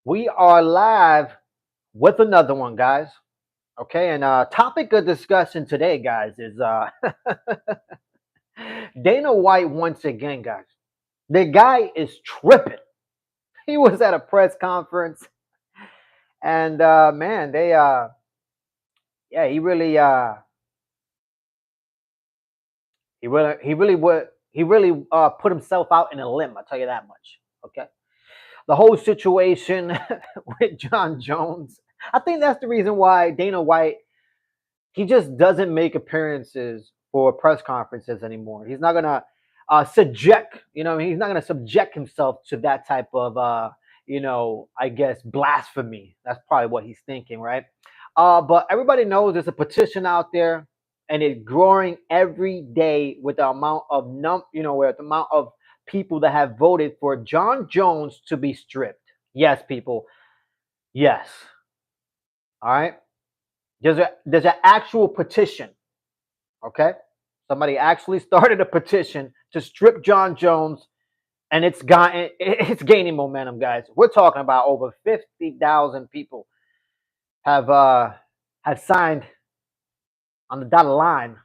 We are live with another one, guys. Okay, and topic of discussion today, guys, is Dana White once again, guys. The guy is tripping. He was at a press conference, and man, they yeah, he really put himself out in a limb. I'll tell you that much. Okay, the whole situation with John Jones. I think that's the reason why Dana White he just doesn't make appearances for press conferences anymore. He's not gonna subject, he's not gonna subject himself to that type of, I guess blasphemy. That's probably what he's thinking, right? But everybody knows there's a petition out there, and it's growing every day with the amount of with the amount of people that have voted for John Jones to be stripped. Yes, people. Yes. All right. There's an actual petition. Okay, somebody actually started a petition to strip John Jones, and it's gaining momentum, guys. We're talking about over 50,000 people have have signed on the dotted line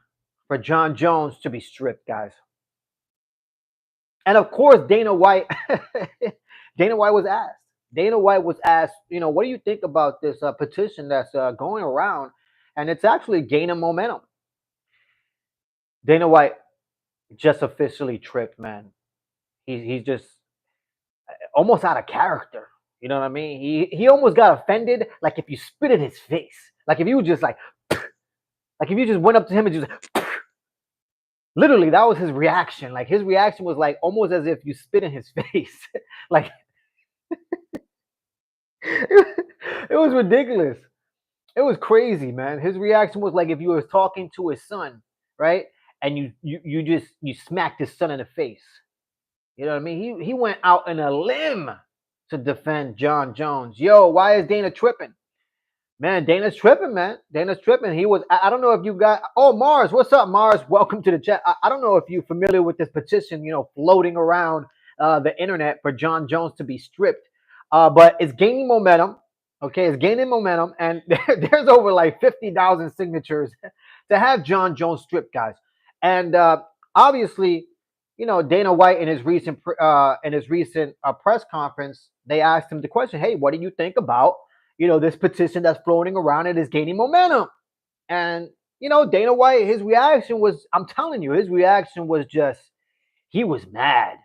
for John Jones to be stripped, guys. And of course, Dana White, Dana White was asked. Dana White was asked, what do you think about this petition that's going around, and it's actually gaining momentum. Dana White just officially tripped, man. He's just almost out of character. You know what I mean? He almost got offended, like if you spit in his face, like if you just like if you just went up to him and just literally that was his reaction. Like his reaction was like almost as if you spit in his face. Like it was ridiculous. It was crazy, man. His reaction was like if you was talking to his son, right? And you smacked his son in the face. You know what I mean? He went out in a limb to defend John Jones. Yo, why is Dana tripping? Man, Dana's tripping, man. Dana's tripping. He was. I don't know if you got. Oh, Mars, what's up, Mars? Welcome to the chat. I don't know if you're familiar with this petition, floating around the internet for John Jones to be stripped. But it's gaining momentum. Okay, it's gaining momentum, and there's over like 50,000 signatures to have John Jones stripped, guys. And obviously, Dana White in his recent press conference, they asked him the question, "Hey, what do you think about this petition that's floating around and is gaining momentum?" And Dana White, his reaction was, I'm telling you, his reaction was just he was mad.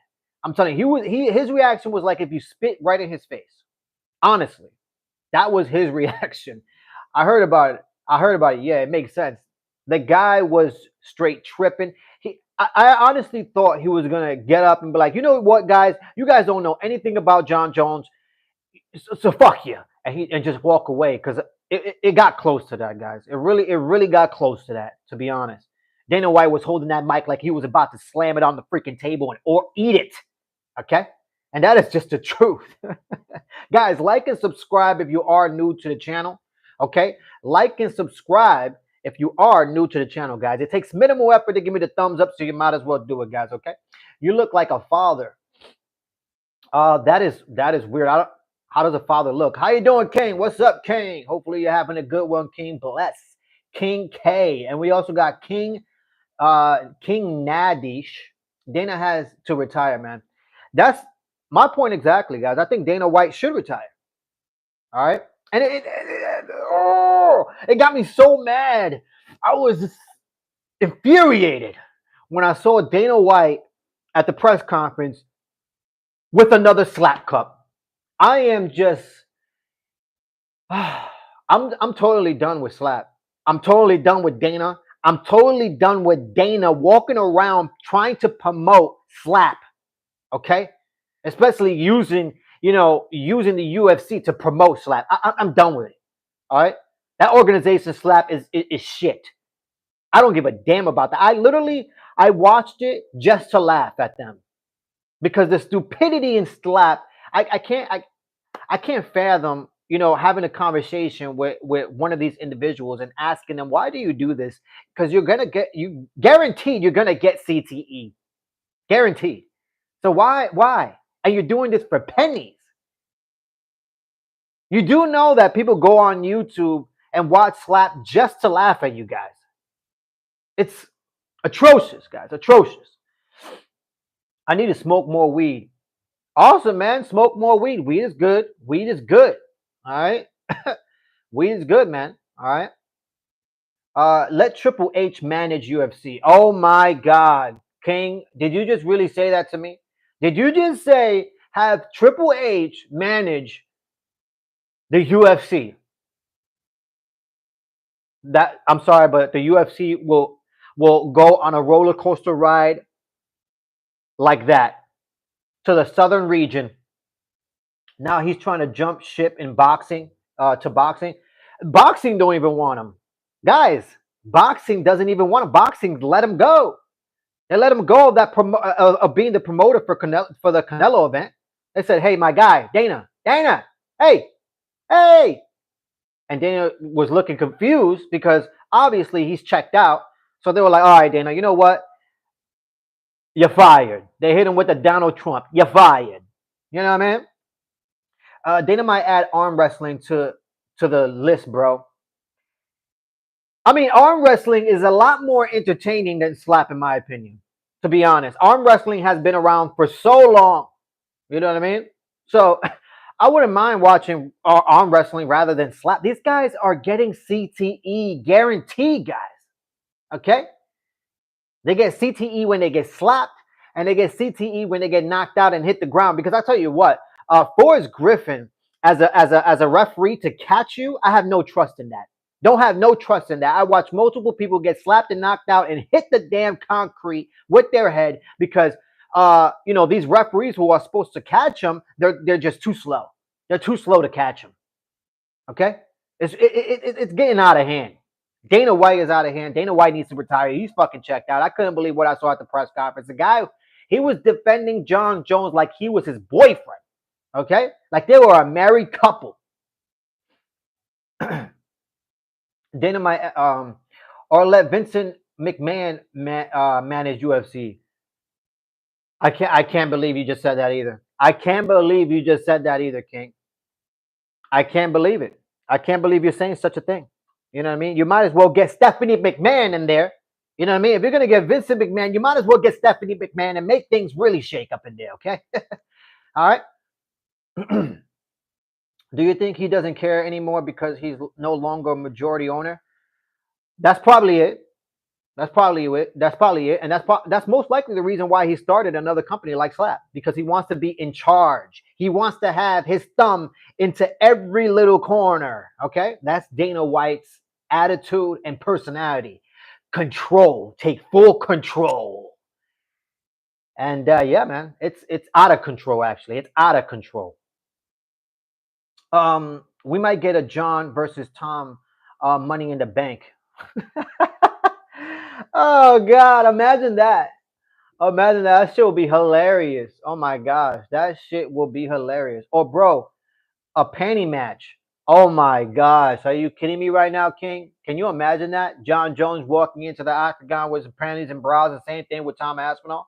I'm telling you, his reaction was like if you spit right in his face. Honestly, that was his reaction. I heard about it. Yeah, it makes sense. The guy was straight tripping. I honestly thought he was gonna get up and be like, you know what, guys, you guys don't know anything about John Jones, so fuck you, and just walk away because it got close to that, guys. It really got close to that. To be honest, Dana White was holding that mic like he was about to slam it on the freaking table or eat it. Okay, and that is just the truth. Guys, like and subscribe if you are new to the channel. Okay, like and subscribe if you are new to the channel, guys. It takes minimal effort to give me the thumbs up, so you might as well do it, guys. Okay, you look like a father. That is weird. How does a father look? How you doing, King? What's up, King? Hopefully you're having a good one, King. Bless King K, and we also got King Nadish. Dana has to retire, man. That's my point exactly, guys. I think Dana White should retire. All right, and it got me so mad. I was infuriated when I saw Dana White at the press conference with another slap cup. I am just, I'm totally done with slap. I'm totally done with Dana. I'm totally done with Dana walking around trying to promote slap. Okay, especially using the UFC to promote slap. I'm done with it. All right, that organization slap is shit. I don't give a damn about that. I watched it just to laugh at them because the stupidity in slap. I can't fathom having a conversation with one of these individuals and asking them, why do you do this? Because guaranteed you're gonna get CTE, guaranteed. So why? And you're doing this for pennies. You do know that people go on YouTube and watch Slap just to laugh at you guys. It's atrocious, guys. Atrocious. I need to smoke more weed. Awesome, man. Smoke more weed. Weed is good. Weed is good. All right. Weed is good, man. All right. Let Triple H manage UFC. Oh my God, King, did you just really say that to me? Did you just say have Triple H manage the UFC? That I'm sorry, but the UFC will go on a roller coaster ride like that to the southern region. Now he's trying to jump ship in boxing to boxing. Boxing don't even want him, guys. Boxing doesn't even want him. Boxing let him go. They let him go of that of being the promoter for the Canelo event. They said, "Hey, my guy, Dana, hey, hey," and Dana was looking confused because obviously he's checked out. So they were like, "All right, Dana, you know what? You're fired." They hit him with the Donald Trump. You're fired. You know what I mean? Dana might add arm wrestling to the list, bro. I mean, arm wrestling is a lot more entertaining than slap, in my opinion. To be honest, arm wrestling has been around for so long. You know what I mean? So I wouldn't mind watching arm wrestling rather than slap. These guys are getting CTE guaranteed, guys. Okay? They get CTE when they get slapped, and they get CTE when they get knocked out and hit the ground. Because I tell you what, Forrest Griffin as a referee to catch you, I have no trust in that. Don't have no trust in that. I watch multiple people get slapped and knocked out and hit the damn concrete with their head because these referees who are supposed to catch them, they're just too slow. They're too slow to catch them. Okay, it's getting out of hand. Dana White is out of hand. Dana White needs to retire. He's fucking checked out. I couldn't believe what I saw at the press conference. The guy, he was defending John Jones like he was his boyfriend. Okay, like they were a married couple. Dana might or let Vincent McMahon manage UFC. I can't believe you just said that either. I can't believe you just said that either, King. I can't believe it. I can't believe you're saying such a thing. You know what I mean? You might as well get Stephanie McMahon in there. You know what I mean? If you're gonna get Vincent McMahon, you might as well get Stephanie McMahon and make things really shake up in there, okay? All right. Do you think he doesn't care anymore because he's no longer a majority owner? That's probably it. That's probably it. That's probably it. And that's most likely the reason why he started another company like Slap, because he wants to be in charge. He wants to have his thumb into every little corner. Okay? That's Dana White's attitude and personality. Control. Take full control. And yeah, man, it's out of control, actually. It's out of control. We might get a John versus Tom Money in the Bank. Oh God, imagine that. Imagine that. That shit will be hilarious. Oh my gosh, that shit will be hilarious. Or bro, a panty match. Oh my gosh, are you kidding me right now, King? Can you imagine that? John Jones walking into the octagon with some panties and bras, the same thing with Tom Aspinall.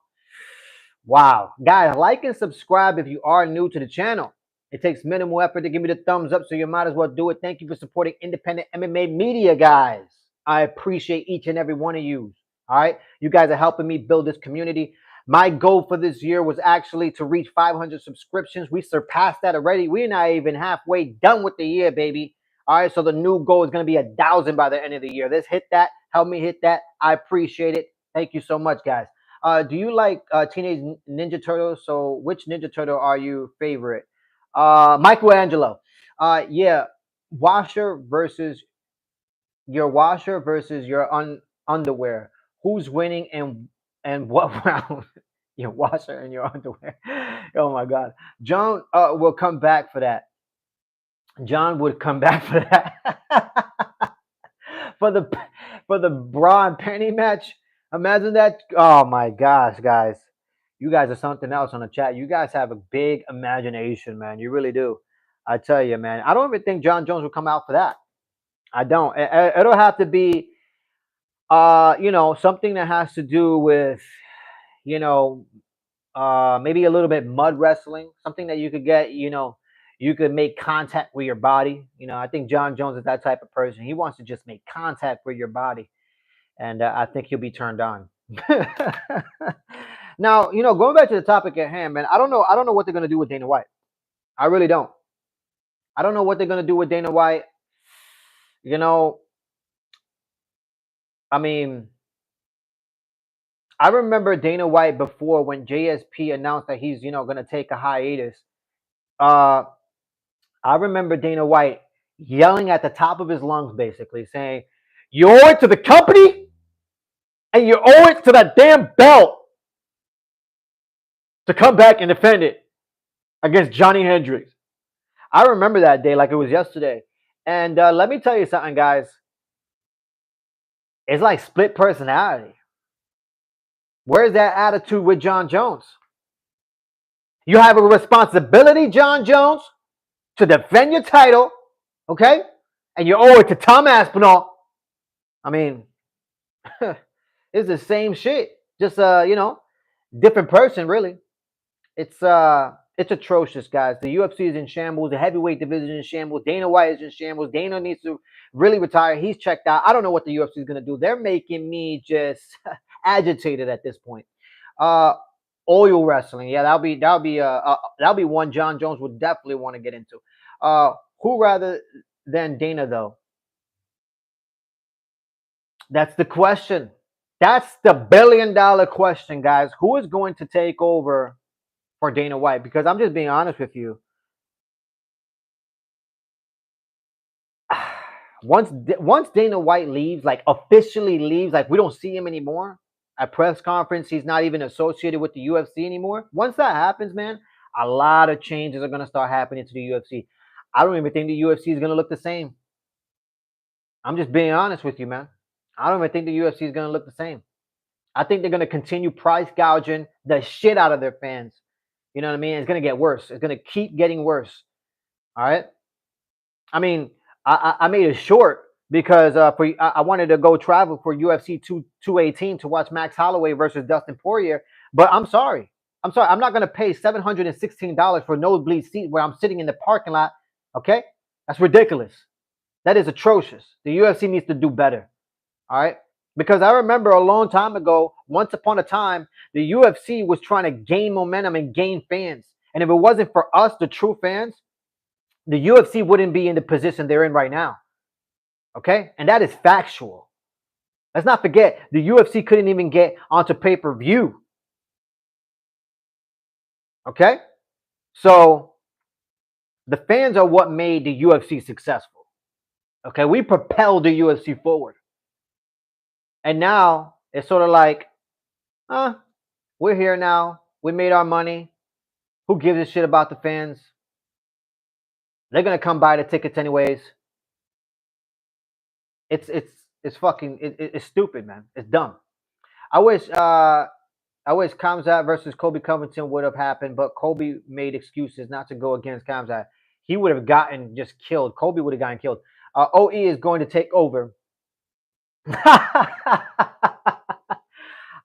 Wow. Guys, like and subscribe if you are new to the channel. It takes minimal effort to give me the thumbs up, so you might as well do it. Thank you for supporting independent MMA media, guys. I appreciate each and every one of you. All right? You guys are helping me build this community. My goal for this year was actually to reach 500 subscriptions. We surpassed that already. We're not even halfway done with the year, baby. All right, so the new goal is going to be 1,000 by the end of the year. Let's hit that. Help me hit that. I appreciate it. Thank you so much, guys. Do you like Teenage Ninja Turtles? So which Ninja Turtle are you favorite? Michelangelo. Yeah, washer versus your underwear. Who's winning and what round? Your washer and your underwear. Oh my God. John will come back for that. John would come back for that. for the for the bra and panty match. Imagine that. Oh my gosh, guys. You guys are something else on the chat. You guys have a big imagination, man. You really do. I tell you, man. I don't even think John Jones will come out for that. I don't. It'll have to be something that has to do with, maybe a little bit mud wrestling, something that you could get, You could make contact with your body. I think John Jones is that type of person. He wants to just make contact with your body, and I think he'll be turned on. Now, going back to the topic at hand, man. I don't know. I don't know what they're gonna do with Dana White. I really don't. I don't know what they're gonna do with Dana White. You know, I mean, I remember Dana White before when JSP announced that he's gonna take a hiatus. Uh, I remember Dana White yelling at the top of his lungs, basically saying, "You owe it to the company, and you owe it to that damn belt to come back and defend it against Johnny Hendricks." I remember that day like it was yesterday. And let me tell you something, guys. It's like split personality. Where's that attitude with John Jones? You have a responsibility, John Jones, to defend your title, okay? And you owe it to Tom Aspinall. I mean, it's the same shit. Just different person, really. It's atrocious, guys. The UFC is in shambles. The heavyweight division is in shambles. Dana White is in shambles. Dana needs to really retire. He's checked out. I don't know what the UFC is gonna do. They're making me just agitated at this point. Uh, Oil wrestling, yeah, that'll be one John Jones would definitely want to get into. Who rather than Dana though? That's the question. That's the $1 billion question, guys. Who is going to take over for Dana White? Because I'm just being honest with you. Once Dana White leaves, like officially leaves, like we don't see him anymore at press conference, he's not even associated with the UFC anymore. Once that happens, man, a lot of changes are going to start happening to the UFC. I don't even think the UFC is going to look the same. I'm just being honest with you, man. I don't even think the UFC is going to look the same. I think they're going to continue price gouging the shit out of their fans. You know what I mean? It's going to get worse. It's going to keep getting worse. All right. I mean, I made it short because I wanted to go travel for UFC 218 to watch Max Holloway versus Dustin Poirier. But I'm sorry. I'm not going to pay $716 for a nosebleed seat where I'm sitting in the parking lot. Okay? That's ridiculous. That is atrocious. The UFC needs to do better. All right? Because I remember a long time ago, once upon a time, the UFC was trying to gain momentum and gain fans. And if it wasn't for us, the true fans, the UFC wouldn't be in the position they're in right now. Okay? And that is factual. Let's not forget, the UFC couldn't even get onto pay-per-view. Okay? So, the fans are what made the UFC successful. Okay? We propelled the UFC forward. And now, it's sort of like, we're here now. We made our money. Who gives a shit about the fans? They're gonna come buy the tickets anyways. It's fucking it's stupid, man. It's dumb. I wish Khamzat versus Colby Covington would have happened, but Colby made excuses not to go against Khamzat. He would have gotten just killed. Colby would have gotten killed. OE is going to take over.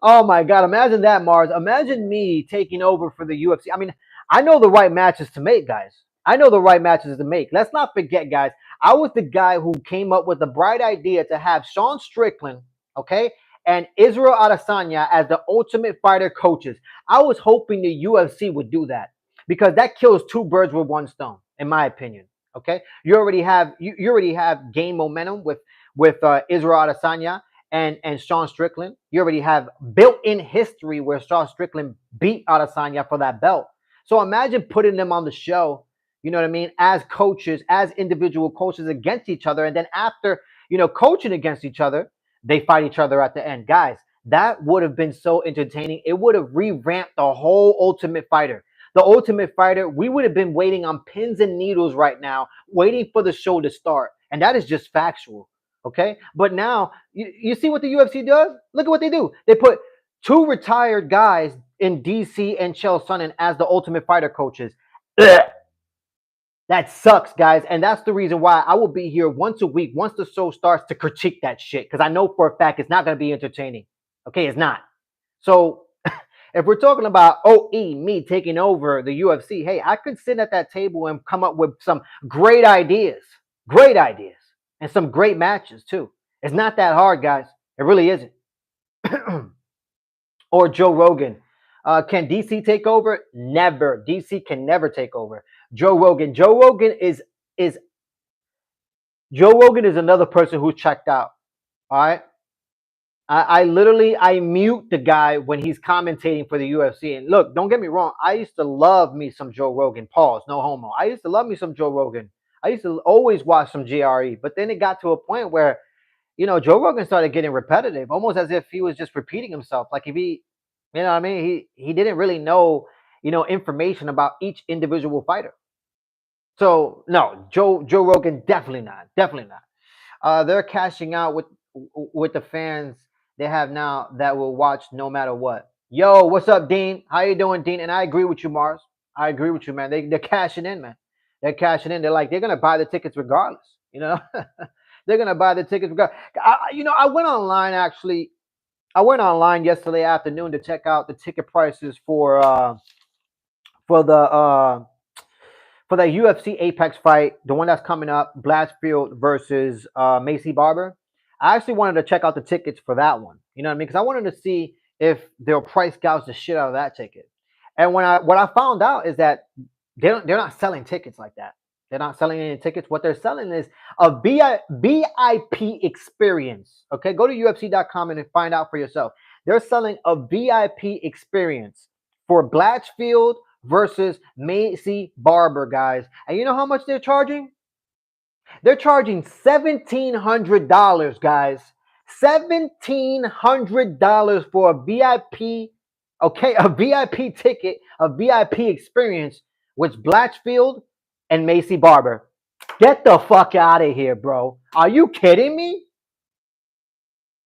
Oh my God! Imagine that, Mars. Imagine me taking over for the UFC. I mean, I know the right matches to make, guys. I know the right matches to make. Let's not forget, guys. I was the guy who came up with the bright idea to have Sean Strickland, okay, and Israel Adesanya as the Ultimate Fighter coaches. I was hoping the UFC would do that because that kills two birds with one stone, in my opinion. Okay, you already have gained momentum with Israel Adesanya and Sean Strickland. You already have built-in history where Sean Strickland beat Adesanya for that belt. So imagine putting them on the show, you know what I mean, as coaches, as individual coaches against each other. And then after, coaching against each other, they fight each other at the end. Guys, that would have been so entertaining. It would have revamped the whole Ultimate Fighter. The Ultimate Fighter, we would have been waiting on pins and needles right now, waiting for the show to start. And that is just factual. Okay, but now you see what the UFC does? Look at what they do. They put two retired guys in DC and Chael Sonnen as the Ultimate Fighter coaches. Ugh. That sucks, guys. And that's the reason why I will be here once a week, once the show starts, to critique that shit. Because I know for a fact it's not going to be entertaining. Okay, it's not. So If we're talking about OE, me taking over the UFC, hey, I could sit at that table and come up with some great ideas, and some great matches too. It's not that hard, guys. It really isn't. Or Joe Rogan. Can DC take over? Never. DC can never take over. Joe Rogan. Is Joe Rogan is another person who's checked out. All right. I literally I mute the guy when he's commentating for the UFC. And look, don't get me wrong. I used to love me some Joe Rogan. Pause. No homo. I used to love me some Joe Rogan. I used to always watch some GRE. But then it got to a point where Joe Rogan started getting repetitive, almost as if he was just repeating himself. Like if he, what I mean, he didn't really know, information about each individual fighter. So no, Joe Rogan definitely not. They're cashing out with the fans they have now that will watch no matter what. Yo, what's up, Dean? How you doing, Dean? And I agree with you, Mars. I agree with you, man. They're cashing in, man. They're cashing in. They're gonna buy the tickets regardless. They're gonna buy the tickets regardless. I went online actually. I went online yesterday afternoon to check out the ticket prices for the for that UFC Apex fight, the one that's coming up, Blatchfield versus Macy Barber. I actually wanted to check out the tickets for that one. You know what I mean? Because I wanted to see if they'll price gouge the shit out of that ticket. And what I found out is that they're not selling tickets like that. They're not selling any tickets. What they're selling is a VIP experience. Okay, go to UFC.com and find out for yourself. They're selling a VIP experience for Blatchfield versus Macy Barber, guys. And you know how much they're charging? They're charging $1,700, guys. $1,700 for a VIP, okay, a VIP ticket, a VIP experience with Blatchfield and Macy Barber. Get the fuck out of here, bro. Are you kidding me?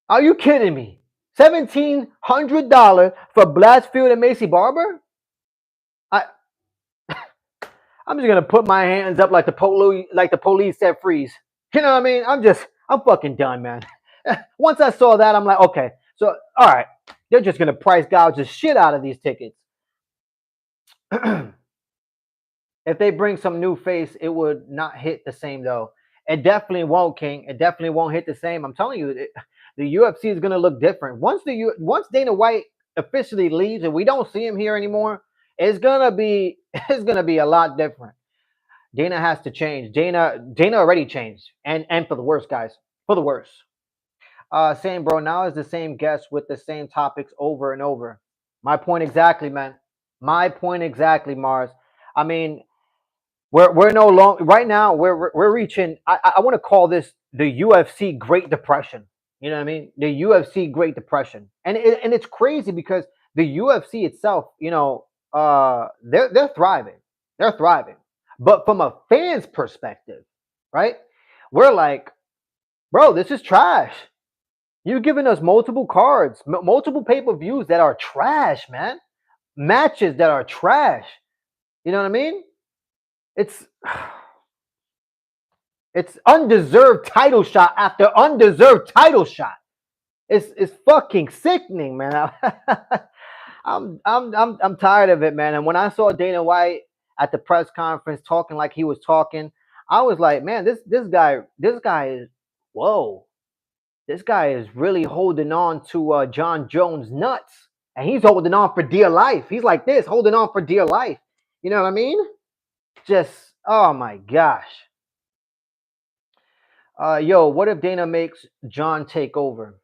Are you kidding me? $1,700 for Blatchfield and Macy Barber? I'm just gonna put my hands up like the police said freeze. You know what I mean? I'm fucking done, man. Once I saw that, I'm like, okay, so all right, they're just gonna price gouge the shit out of these tickets. If they bring some new face, it would not hit the same though. It definitely won't, King. It definitely won't hit the same. I'm telling you, the UFC is gonna look different once Dana White officially leaves and we don't see him here anymore. It's gonna be a lot different. Dana has to change. Dana already changed, and for the worse, guys, for the worse. Same bro. Now is the same guest with the same topics over and over. My point exactly, man. My point exactly, Mars. I mean, we're no longer right now. We're reaching. I want to call this the UFC Great Depression. You know what I mean? The UFC Great Depression, and it's crazy because the UFC itself, they're thriving. They're thriving. But from a fan's perspective, right? We're like, bro, this is trash. You're giving us multiple cards, multiple pay-per-views that are trash, man. Matches that are trash. You know what I mean? It's undeserved title shot after undeserved title shot. It's fucking sickening, man. I'm tired of it, man. And when I saw Dana White at the press conference talking like he was talking, I was like, man, this guy is whoa. This guy is really holding on to John Jones' nuts. And he's holding on for dear life. He's like this, holding on for dear life. You know what I mean? Just, oh my gosh. Yo, what if Dana makes John take over?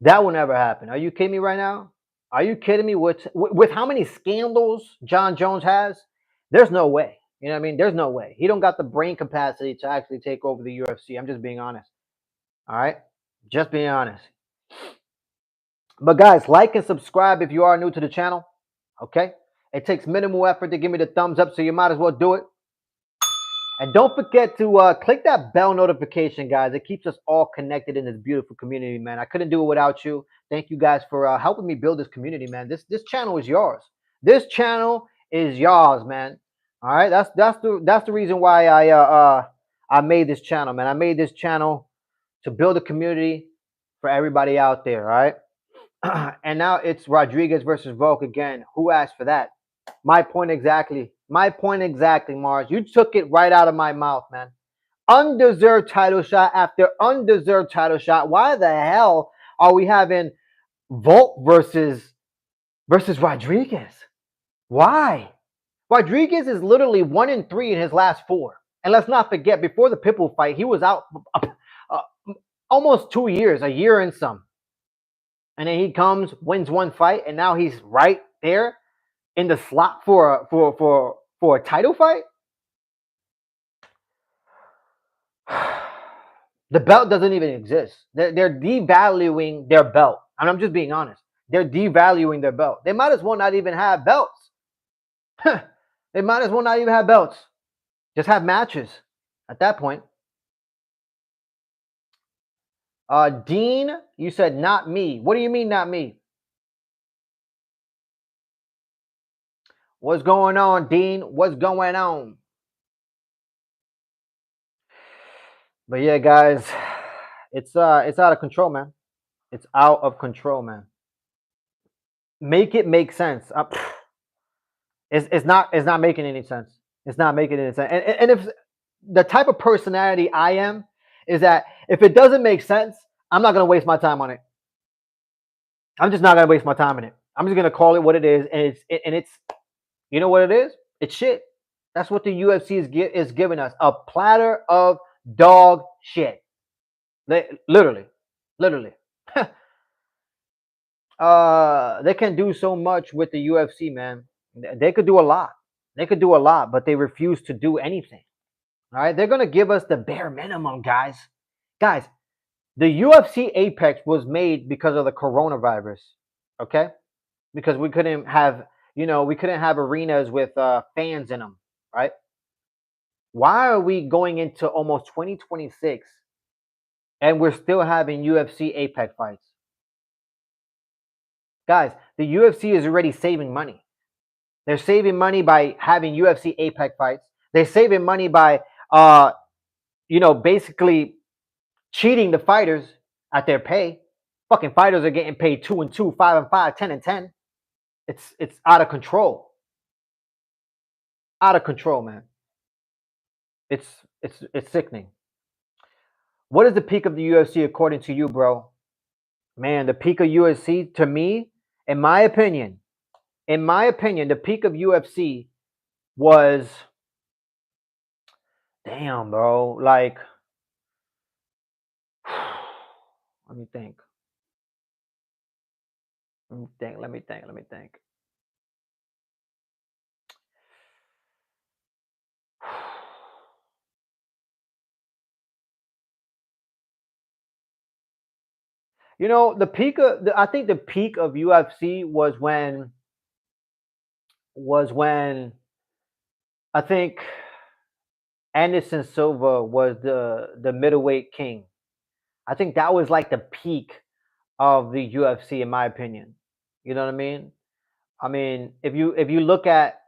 That will never happen. Are you kidding me right now? Are you kidding me? With how many scandals John Jones has, there's no way. You know what I mean? There's no way. He don't got the brain capacity to actually take over the UFC. I'm just being honest. All right? Just being honest. But guys, like and subscribe if you are new to the channel. Okay? It takes minimal effort to give me the thumbs up, so you might as well do it. And don't forget to click that bell notification, guys. It keeps us all connected in this beautiful community, man. I couldn't do it without you. Thank you guys for helping me build this community, man. This channel is yours. This channel is yours, man. All right, that's the reason why I made this channel, man. I made this channel to build a community for everybody out there. All right. And now it's Rodriguez versus Volk again. Who asked for that? My point exactly. My point exactly, Mars. You took it right out of my mouth, man. Undeserved title shot after undeserved title shot. Why the hell are we having Volk versus Rodriguez? Why? Rodriguez is literally 1-3 in his last four. And let's not forget, before the Pitbull fight, he was out uh, almost 2 years, a year and some. And then he comes, wins one fight, and now he's right there in the slot for a title fight. The belt doesn't even exist. They're devaluing their belt. And I'm just being honest. They're devaluing their belt. They might as well not even have belts. They might as well not even have belts. Just have matches at that point. Dean, you said not me. What do you mean not me? What's going on, Dean? What's going on? But yeah, guys, it's out of control, man. It's out of control, man. Make it make sense. It's not making any sense. It's not making any sense. And if the type of personality I am is that if it doesn't make sense, I'm not gonna waste my time on it. I'm just not gonna waste my time on it. I'm just gonna call it what it is, and it's you know what it is? It's shit. That's what the UFC is giving us, a platter of dog shit. Literally. They can do so much with the UFC, man. They could do a lot. They could do a lot, but they refuse to do anything. All right, they're gonna give us the bare minimum, guys. Guys, the UFC Apex was made because of the coronavirus. Okay, because we couldn't have, we couldn't have arenas with fans in them, right? Why are we going into almost 2026 and we're still having UFC Apex fights? Guys, the UFC is already saving money. They're saving money by having UFC Apex fights. They're saving money by, basically cheating the fighters at their pay. Fucking fighters are getting paid 2-2, 5-5, 10-10. It's out of control. Out of control, man. It's sickening. What is the peak of the UFC according to you, bro? Man, the peak of UFC to me, in my opinion, the peak of UFC was, damn, bro. Like, let me think. Let me think. I think the peak of UFC was when I think Anderson Silva was the middleweight king. I think that was like the peak of the UFC, in my opinion. You know what I mean? I mean, if you look at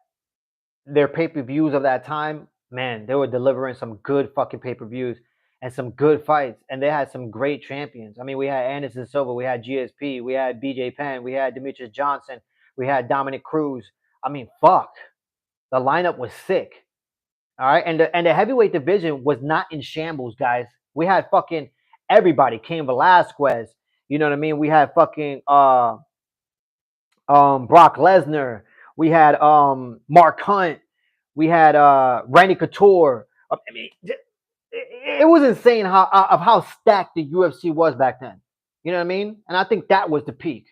their pay-per-views of that time, man, they were delivering some good fucking pay-per-views and some good fights, and they had some great champions. I mean, we had Anderson Silva, we had GSP, we had BJ Penn, we had Demetrius Johnson, we had Dominic Cruz. I mean, fuck, the lineup was sick. All right, and the heavyweight division was not in shambles, guys. We had fucking everybody. Cain Velasquez, you know what I mean? We had fucking Brock Lesnar. We had Mark Hunt. We had Randy Couture. I mean, it was insane how stacked the UFC was back then. You know what I mean? And I think that was the peak.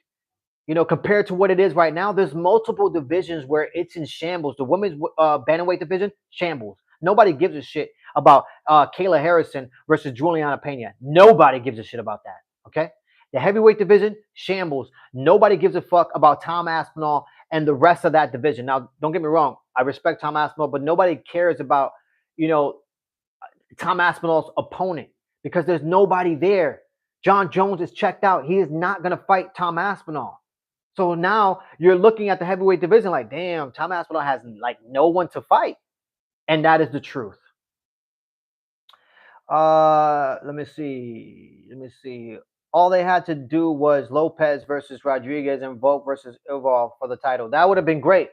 Compared to what it is right now, there's multiple divisions where it's in shambles. The women's bantamweight division, shambles. Nobody gives a shit about Kayla Harrison versus Juliana Pena. Nobody gives a shit about that. Okay? The heavyweight division, shambles. Nobody gives a fuck about Tom Aspinall and the rest of that division. Now, don't get me wrong. I respect Tom Aspinall, but nobody cares about, Tom Aspinall's opponent because there's nobody there. John Jones is checked out. He is not going to fight Tom Aspinall. So now you're looking at the heavyweight division like, damn, Tom Aspinall has like no one to fight. And that is the truth. Let me see. all they had to do was Lopez versus Rodriguez and Volk versus Evolve for the title. That would have been great.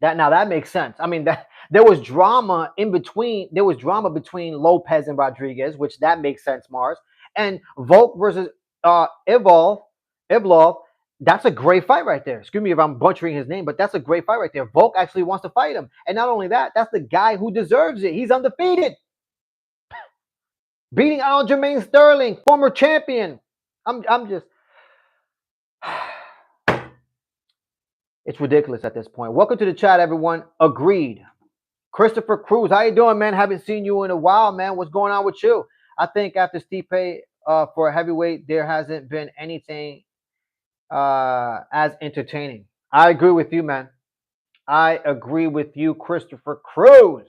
That makes sense. I mean, that there was drama in between. There was drama between Lopez and Rodriguez, which that makes sense. Mars and Volk versus Evolve. That's a great fight right there. Excuse me if I'm butchering his name, but that's a great fight right there. Volk actually wants to fight him, and not only that, that's the guy who deserves it. He's undefeated, beating Aljamain Sterling, former champion. I'm just it's ridiculous at this point. Welcome to the chat, everyone. Agreed. Christopher Cruz, how you doing, man? Haven't seen you in a while, man. What's going on with you? I think after Stipe for a heavyweight, there hasn't been anything as entertaining. I agree with you, man. I agree with you, Christopher Cruz.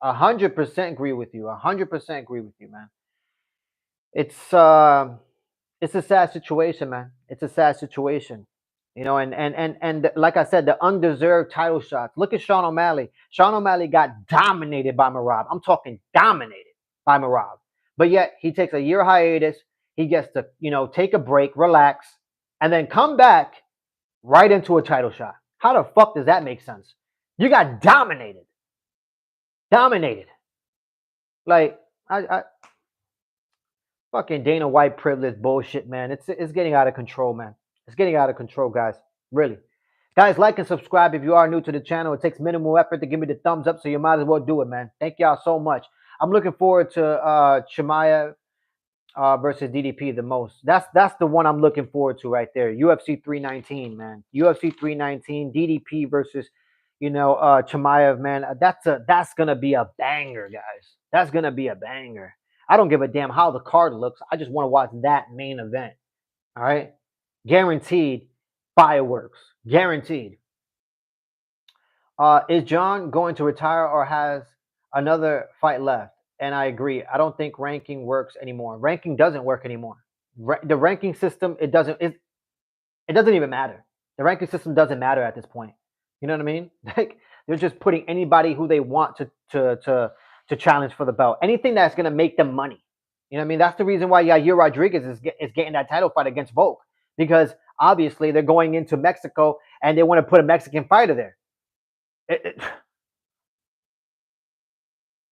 100% agree with you. 100% agree with you, man. It's a sad situation, man. It's a sad situation. You know, and like I said, the undeserved title shots. Look at Sean O'Malley. Sean O'Malley got dominated by Merab. I'm talking dominated by Merab. But yet he takes a year hiatus. He gets to, take a break, relax, and then come back right into a title shot. How the fuck does that make sense? You got dominated. Dominated. Like, I fucking Dana White privilege bullshit, man. It's getting out of control, man. It's getting out of control, guys. Really. Guys, like and subscribe if you are new to the channel. It takes minimal effort to give me the thumbs up, so you might as well do it, man. Thank y'all so much. I'm looking forward to Chimaev versus DDP the most. That's the one I'm looking forward to right there. UFC 319, man. UFC 319, DDP versus, Chimaev, man. That's gonna be a banger, guys. That's gonna be a banger. I don't give a damn how the card looks. I just want to watch that main event. All right. Guaranteed fireworks. Guaranteed. Is John going to retire or has another fight left? And I agree. I don't think ranking works anymore. Ranking doesn't work anymore. The ranking system, it doesn't even matter. The ranking system doesn't matter at this point. You know what I mean? Like they're just putting anybody who they want to challenge for the belt. Anything that's gonna make them money. You know what I mean? That's the reason why Yair Rodriguez is getting that title fight against Volk. Because obviously they're going into Mexico and they want to put a Mexican fighter there.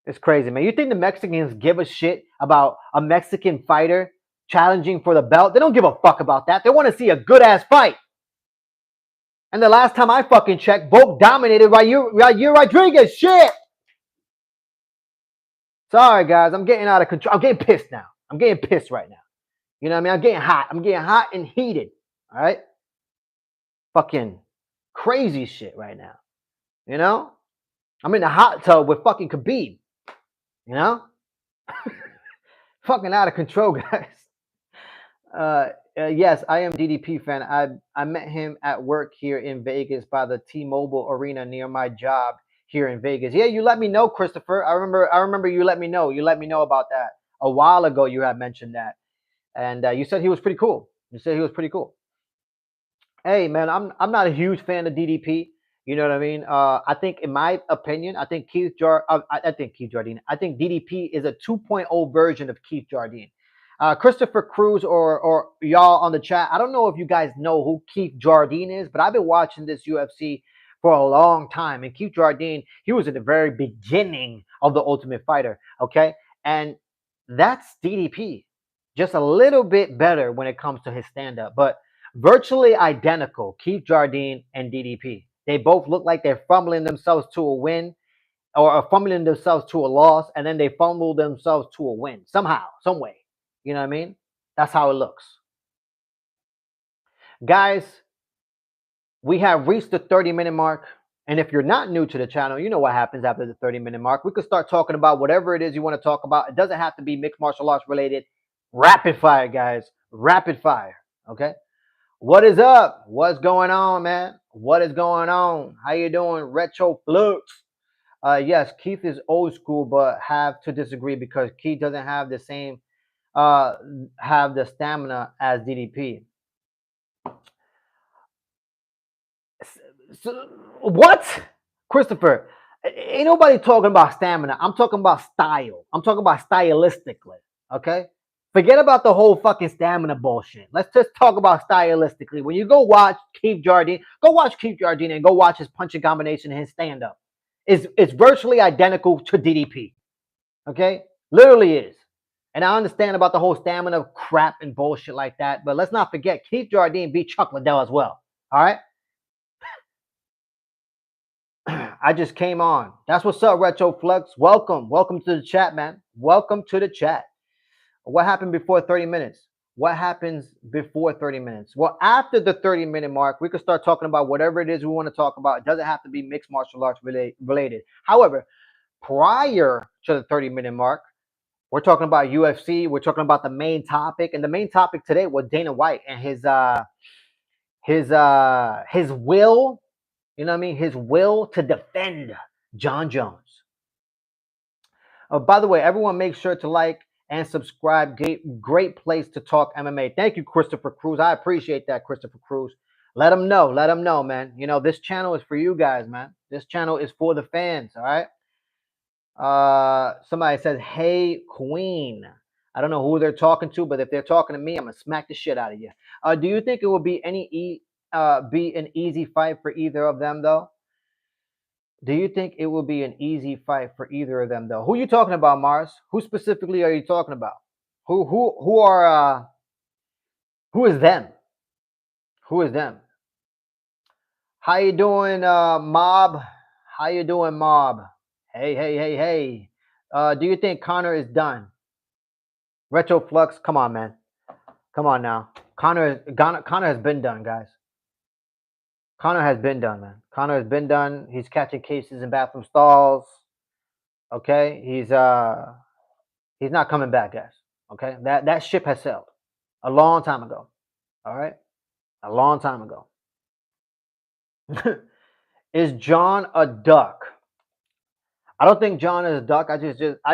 It's crazy, man. You think the Mexicans give a shit about a Mexican fighter challenging for the belt? They don't give a fuck about that. They want to see a good-ass fight. And the last time I fucking checked, Volk dominated Yair Rodriguez. Shit! Sorry, guys. I'm getting out of control. I'm getting pissed now. I'm getting pissed right now. You know what I mean? I'm getting hot. I'm getting hot and heated. All right? Fucking crazy shit right now. You know? I'm in the hot tub with fucking Khabib. You know? Fucking out of control, guys. Yes, I am DDP fan. I met him at work here in Vegas by the T-Mobile Arena near my job here in Vegas. Yeah, you let me know, Christopher. I remember you let me know. You let me know about that a while ago. You had mentioned that. And you said he was pretty cool. You said he was pretty cool. Hey, man, I'm not a huge fan of DDP. You know what I mean? I think, in my opinion, I think I think DDP is a 2.0 version of Keith Jardine. Christopher Cruz or y'all on the chat, I don't know if you guys know who Keith Jardine is, but I've been watching this UFC for a long time. And Keith Jardine, he was at the very beginning of the Ultimate Fighter, okay? And that's DDP. Just a little bit better when it comes to his stand-up, but virtually identical, Keith Jardine and DDP. They both look like they're fumbling themselves to a win or fumbling themselves to a loss, and then they fumble themselves to a win somehow, some way. You know what I mean? That's how it looks. Guys, we have reached the 30-minute mark. And if you're not new to the channel, you know what happens after the 30-minute mark. We could start talking about whatever it is you want to talk about. It doesn't have to be mixed martial arts related. Rapid fire, guys. Rapid fire. Okay? What is up? What's going on, man? What is going on? How you doing? Retro Flux. Yes, Keith is old school, but have to disagree because Keith doesn't have the same have the stamina as DDP. So, what? Christopher, ain't nobody talking about stamina. I'm talking about style. I'm talking about stylistically. Okay? Forget about the whole fucking stamina bullshit. Let's just talk about stylistically. When you go watch Keith Jardine, go watch Keith Jardine and go watch his punching combination and his stand up. It's virtually identical to DDP. Okay? Literally is. And I understand about the whole stamina crap and bullshit like that, but let's not forget Keith Jardine beat Chuck Liddell as well. All right? I just came on. That's what's up, Retro Flux. Welcome. Welcome to the chat, man. Welcome to the chat. What happened before 30 minutes? What happens before 30 minutes? Well, after the 30-minute mark, we can start talking about whatever it is we want to talk about. It doesn't have to be mixed martial arts related. However, prior to the 30-minute mark, we're talking about UFC. We're talking about the main topic. And the main topic today was Dana White and his will, you know what I mean? His will to defend John Jones. By the way, everyone make sure to like and subscribe. Great place to talk MMA. Thank you, Christopher Cruz. I appreciate that, Christopher Cruz. Let them know. Let them know, man. You know, this channel is for you guys, man. This channel is for the fans, all right? Somebody says, hey, Queen. I don't know who they're talking to, but if they're talking to me, I'm going to smack the shit out of you. Do you think it will be be an easy fight for either of them, though? Do you think it will be an easy fight for either of them, though? Who are you talking about, Mars? Who specifically are you talking about? Who are who is them? Who is them? How you doing, Mob? How you doing, Mob? Hey. Do you think Connor is done? Retro Flux, come on, man. Come on now. Connor has been done, guys. Connor has been done, man. Connor has been done. He's catching cases in bathroom stalls. Okay, he's not coming back, guys. Okay, that ship has sailed a long time ago. All right, a long time ago. Is John a duck? I don't think John is a duck. I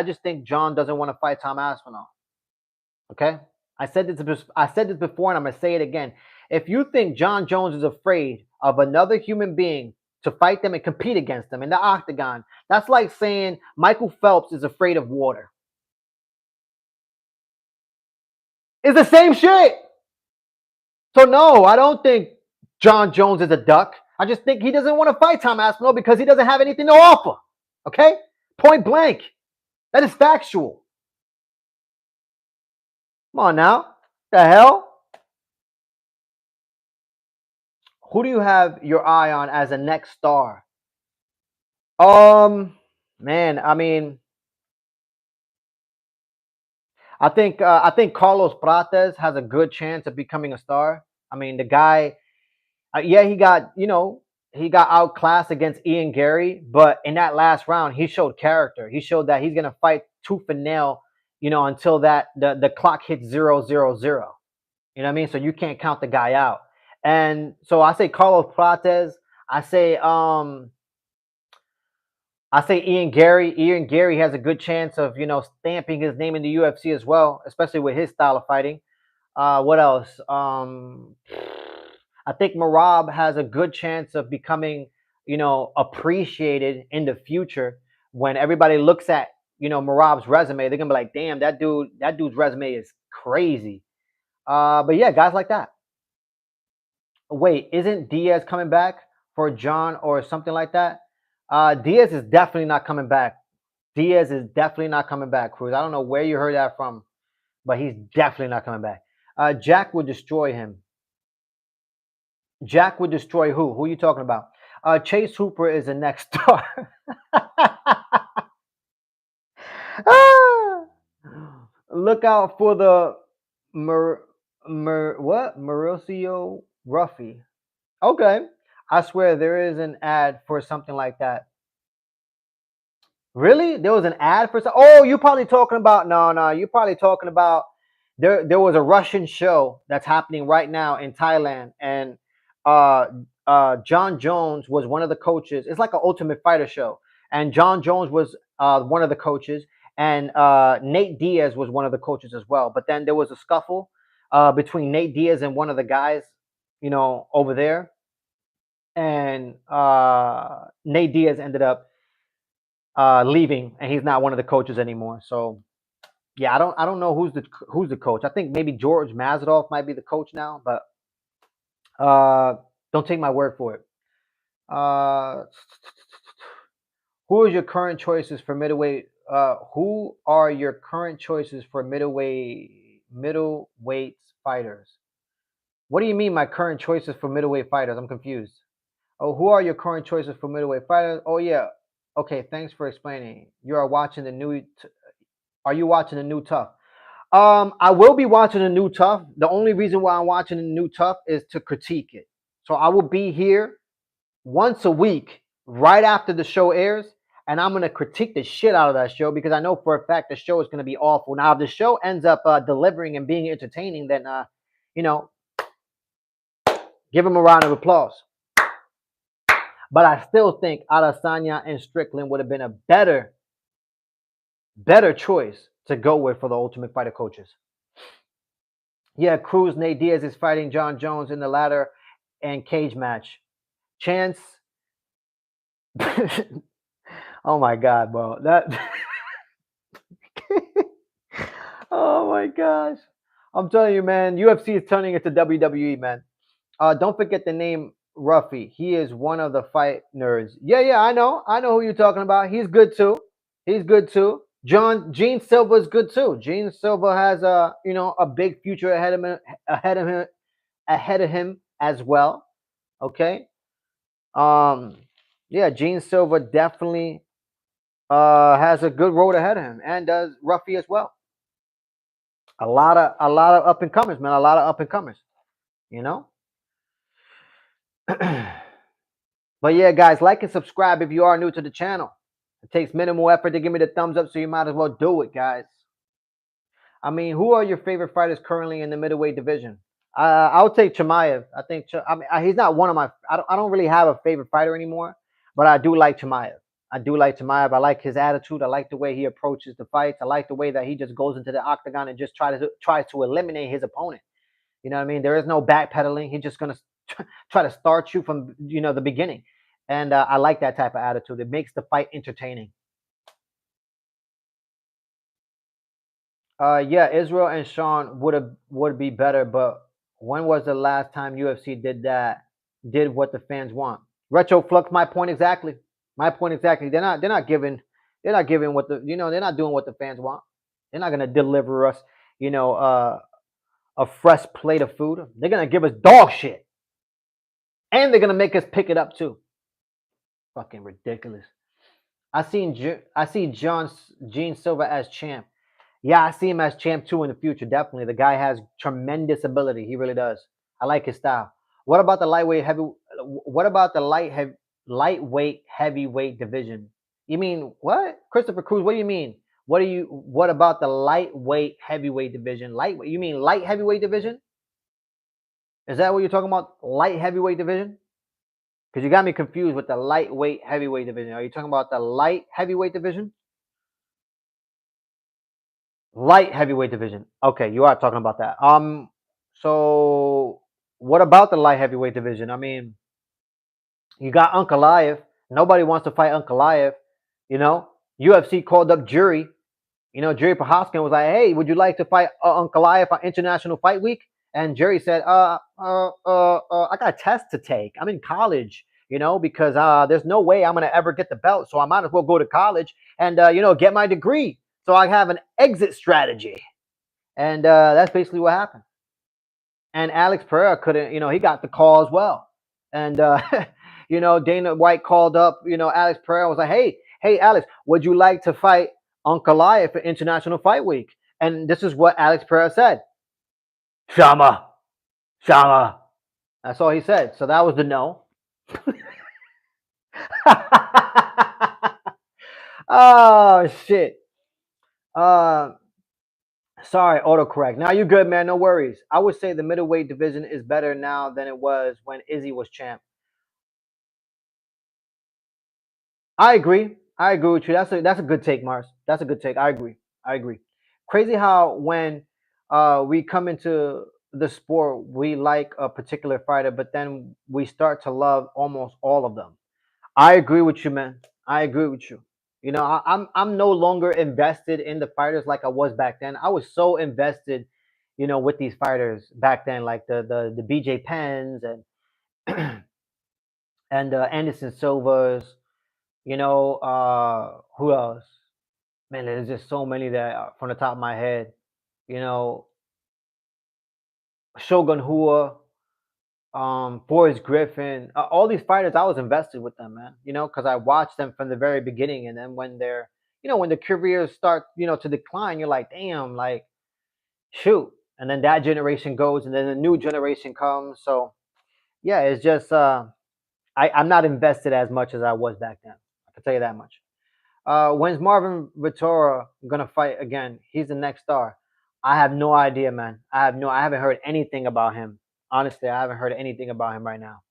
just think John doesn't want to fight Tom Aspinall. Okay, I said this before, and I'm gonna say it again. If you think John Jones is afraid of another human being to fight them and compete against them in the octagon, that's like saying Michael Phelps is afraid of water. It's the same shit. So no, I don't think John Jones is a duck. I just think he doesn't want to fight Tom Aspinall because he doesn't have anything to offer. Okay? Point blank. That is factual. Come on now. The hell? Who do you have your eye on as a next star? Man, I mean, I think Carlos Prates has a good chance of becoming a star. I mean, the guy, yeah, he got outclassed against Ian Gary, but in that last round, he showed character. He showed that he's gonna fight tooth and nail, until the clock hits 0-0-0. You know what I mean? So you can't count the guy out. And so I say Carlos Prates. I say Ian Gary. Ian Gary has a good chance of, stamping his name in the UFC as well, especially with his style of fighting. What else? I think Marab has a good chance of becoming, appreciated in the future when everybody looks at, Marab's resume. They're gonna be like, damn, that dude's resume is crazy. But yeah, guys like that. Wait, isn't Diaz coming back for John or something like that? Diaz is definitely not coming back. Diaz is definitely not coming back, Cruz. I don't know where you heard that from, but he's definitely not coming back. Jack would destroy him. Jack would destroy who? Who are you talking about? Chase Hooper is the next star. Look out for the Mauricio Ruffy. Okay. I swear there is an ad for something like that. Really? There was an ad for some. Oh, you're probably talking about no. You're probably talking about there was a Russian show that's happening right now in Thailand, and John Jones was one of the coaches. It's like an Ultimate Fighter show, and John Jones was one of the coaches, and Nate Diaz was one of the coaches as well. But then there was a scuffle between Nate Diaz and one of the guys, over there, and Nate Diaz ended up leaving, and he's not one of the coaches anymore. So Yeah, I don't know who's the coach. I think maybe George Mazadov might be the coach now, but uh, don't take my word for it. Uh, who is your current choices for middleweight? Who are your current choices for middleweight fighters? What do you mean my current choices for middleweight fighters? I'm confused. Oh, who are your current choices for middleweight fighters? Oh yeah. Okay, thanks for explaining. You are watching the new. Are you watching the new Tough? I will be watching the new Tough. The only reason why I'm watching the new Tough is to critique it. So I will be here once a week right after the show airs, and I'm gonna critique the shit out of that show because I know for a fact the show is gonna be awful. Now, if the show ends up delivering and being entertaining, then you know, give him a round of applause. But I still think Adesanya and Strickland would have been a better choice to go with for the Ultimate Fighter coaches. Yeah, Cruz Nate Diaz is fighting John Jones in the ladder and cage match. Chance. Oh my god, bro. That Oh my gosh. I'm telling you, man, UFC is turning into WWE, man. Don't forget the name Ruffy. He is one of the fight nerds. Yeah, yeah, I know. I know who you're talking about. He's good too. He's good too. Gene Silva is good too. Gene Silva has a big future ahead of him as well. Okay. Um yeah, Gene Silva definitely has a good road ahead of him, and does Ruffy as well. A lot of up and comers, man. A lot of up and comers. You know. But yeah, guys, like and subscribe if you are new to the channel. It takes minimal effort to give me the thumbs up, so you might as well do it, guys. I mean, who are your favorite fighters currently in the middleweight division? I'll take Chimaev. I think he's not one of my. I don't really have a favorite fighter anymore, but I do like Chimaev. I do like Chimaev. I like his attitude. I like the way he approaches the fights. I like the way that he just goes into the octagon and just tries to eliminate his opponent. You know what I mean? There is no backpedaling. He's just gonna try to start you from the beginning, and I like that type of attitude. It makes the fight entertaining. Yeah, Israel and Sean would be better, but when was the last time UFC did what the fans want? Retro Flux, my point exactly. My point exactly. They're not giving what they're not doing what the fans want. They're not gonna deliver us, you know, uh, a fresh plate of food. They're gonna give us dog shit, and they're gonna make us pick it up too. Fucking ridiculous. I see Gene Silva as champ. Yeah, I see him as champ too in the future. Definitely, the guy has tremendous ability. He really does. I like his style. What about the lightweight heavy? What about the lightweight heavyweight division? You mean what, Christopher Cruz? What do you mean? What about the lightweight heavyweight division? Lightweight? You mean light heavyweight division? Is that what you're talking about? Light heavyweight division? Because you got me confused with the lightweight heavyweight division. Are you talking about the light heavyweight division? Light heavyweight division. Okay, you are talking about that. So what about the light heavyweight division? I mean, you got Ankalaev. Nobody wants to fight Ankalaev. You know, UFC called up Jury. Jerry Prohaskin was like, "Hey, would you like to fight Ankalaev on International Fight Week?" And Jerry said, I got a test to take. I'm in college, because there's no way I'm gonna ever get the belt. So I might as well go to college and get my degree. So I have an exit strategy." And that's basically what happened. And Alex Pereira couldn't, he got the call as well. And Dana White called up, Alex Pereira was like, hey, Alex, would you like to fight Ankalaev for International Fight Week? And this is what Alex Pereira said. Shama. Shama. That's all he said. So that was the no. Oh shit. Uh Sorry, autocorrect. Now you're good, man. No worries. I would say the middleweight division is better now than it was when Izzy was champ. I agree. I agree with you. That's a good take, Mars. That's a good take. I agree. I agree. Crazy how when we come into the sport, we like a particular fighter, but then we start to love almost all of them. I agree with you, man. I agree with you. I'm no longer invested in the fighters like I was back then. I was so invested, with these fighters back then, like the BJ Penns and and Anderson Silvas. Who else? Man, there's just so many that from the top of my head. You know, Shogun Hua, Forrest Griffin, all these fighters, I was invested with them, man. Because I watched them from the very beginning, and then when the careers start, to decline, you're like, damn, like, shoot. And then that generation goes, and then a new generation comes. So yeah, it's just I'm not invested as much as I was back then. I can tell you that much. When's Marvin Vittora gonna fight again? He's the next star. I have no idea, man. I haven't heard anything about him. Honestly, I haven't heard anything about him right now.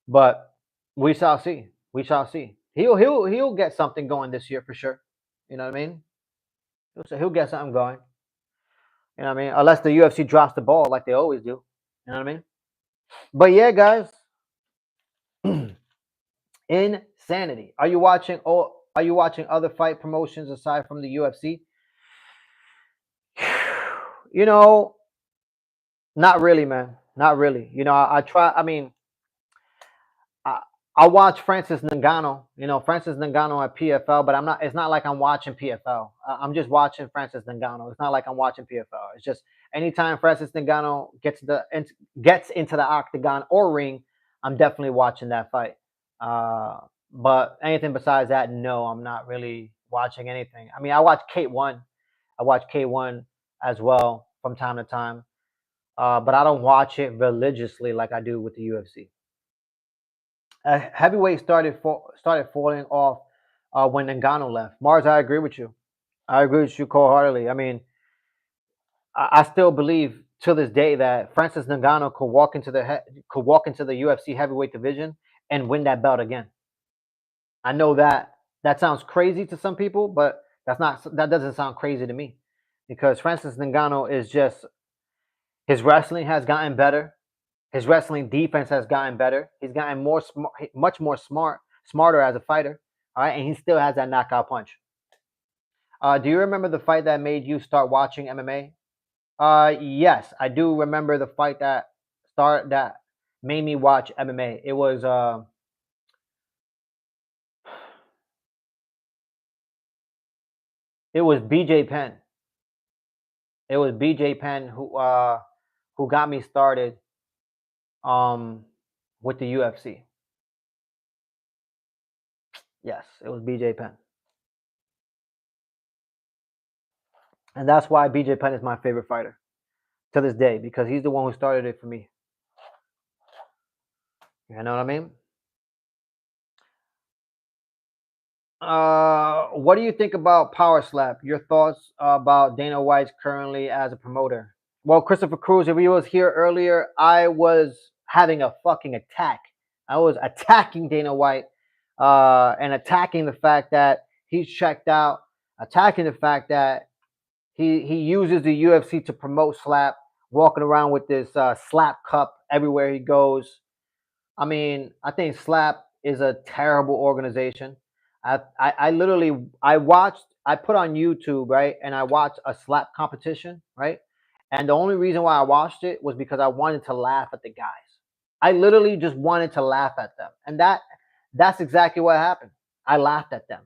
But we shall see. We shall see. He'll get something going this year for sure. You know what I mean? He'll get something going. You know what I mean? Unless the UFC drops the ball like they always do. You know what I mean? But yeah, guys, insanity. Are you watching? Oh, are you watching other fight promotions aside from the UFC? You know, not really, man. Not really. I try. I mean, I, I watch Francis Ngannou. Francis Ngannou at PFL, but I'm not. It's not like I'm watching PFL. I'm just watching Francis Ngannou. It's not like I'm watching PFL. It's just anytime Francis Ngannou gets into the octagon or ring, I'm definitely watching that fight. Uh, but anything besides that, no, I'm not really watching anything. I mean, I watch K1. I watch K1 as well from time to time, but I don't watch it religiously like I do with the UFC. Heavyweight started falling off when Ngannou left. Mars, I agree with you. I agree with you wholeheartedly. I mean, I still believe to this day that Francis Ngannou could walk into the UFC heavyweight division and win that belt again. I know that sounds crazy to some people, but that doesn't sound crazy to me, because Francis Ngannou is just his wrestling has gotten better. His wrestling defense has gotten better. He's gotten more smart, much more smarter as a fighter. All right, and he still has that knockout punch. Do you remember the fight that made you start watching MMA? Yes, I do remember the fight that made me watch MMA. It was BJ Penn. It was BJ Penn who got me started um with the UFC. Yes, it was BJ Penn. And that's why BJ Penn is my favorite fighter to this day, because he's the one who started it for me. You know what I mean? What do you think about Power Slap? Your thoughts about Dana White's currently as a promoter? Well, Christopher Cruz, if he was here earlier, I was having a fucking attack. I was attacking Dana White, and attacking the fact that he's checked out, attacking the fact that he uses the UFC to promote Slap, walking around with this Slap cup everywhere he goes. I mean, I think Slap is a terrible organization. I literally I put on YouTube, right, and I watched a Slap competition, right, and the only reason why I watched it was because I wanted to laugh at the guys. I literally just wanted to laugh at them, and that's exactly what happened. I laughed at them,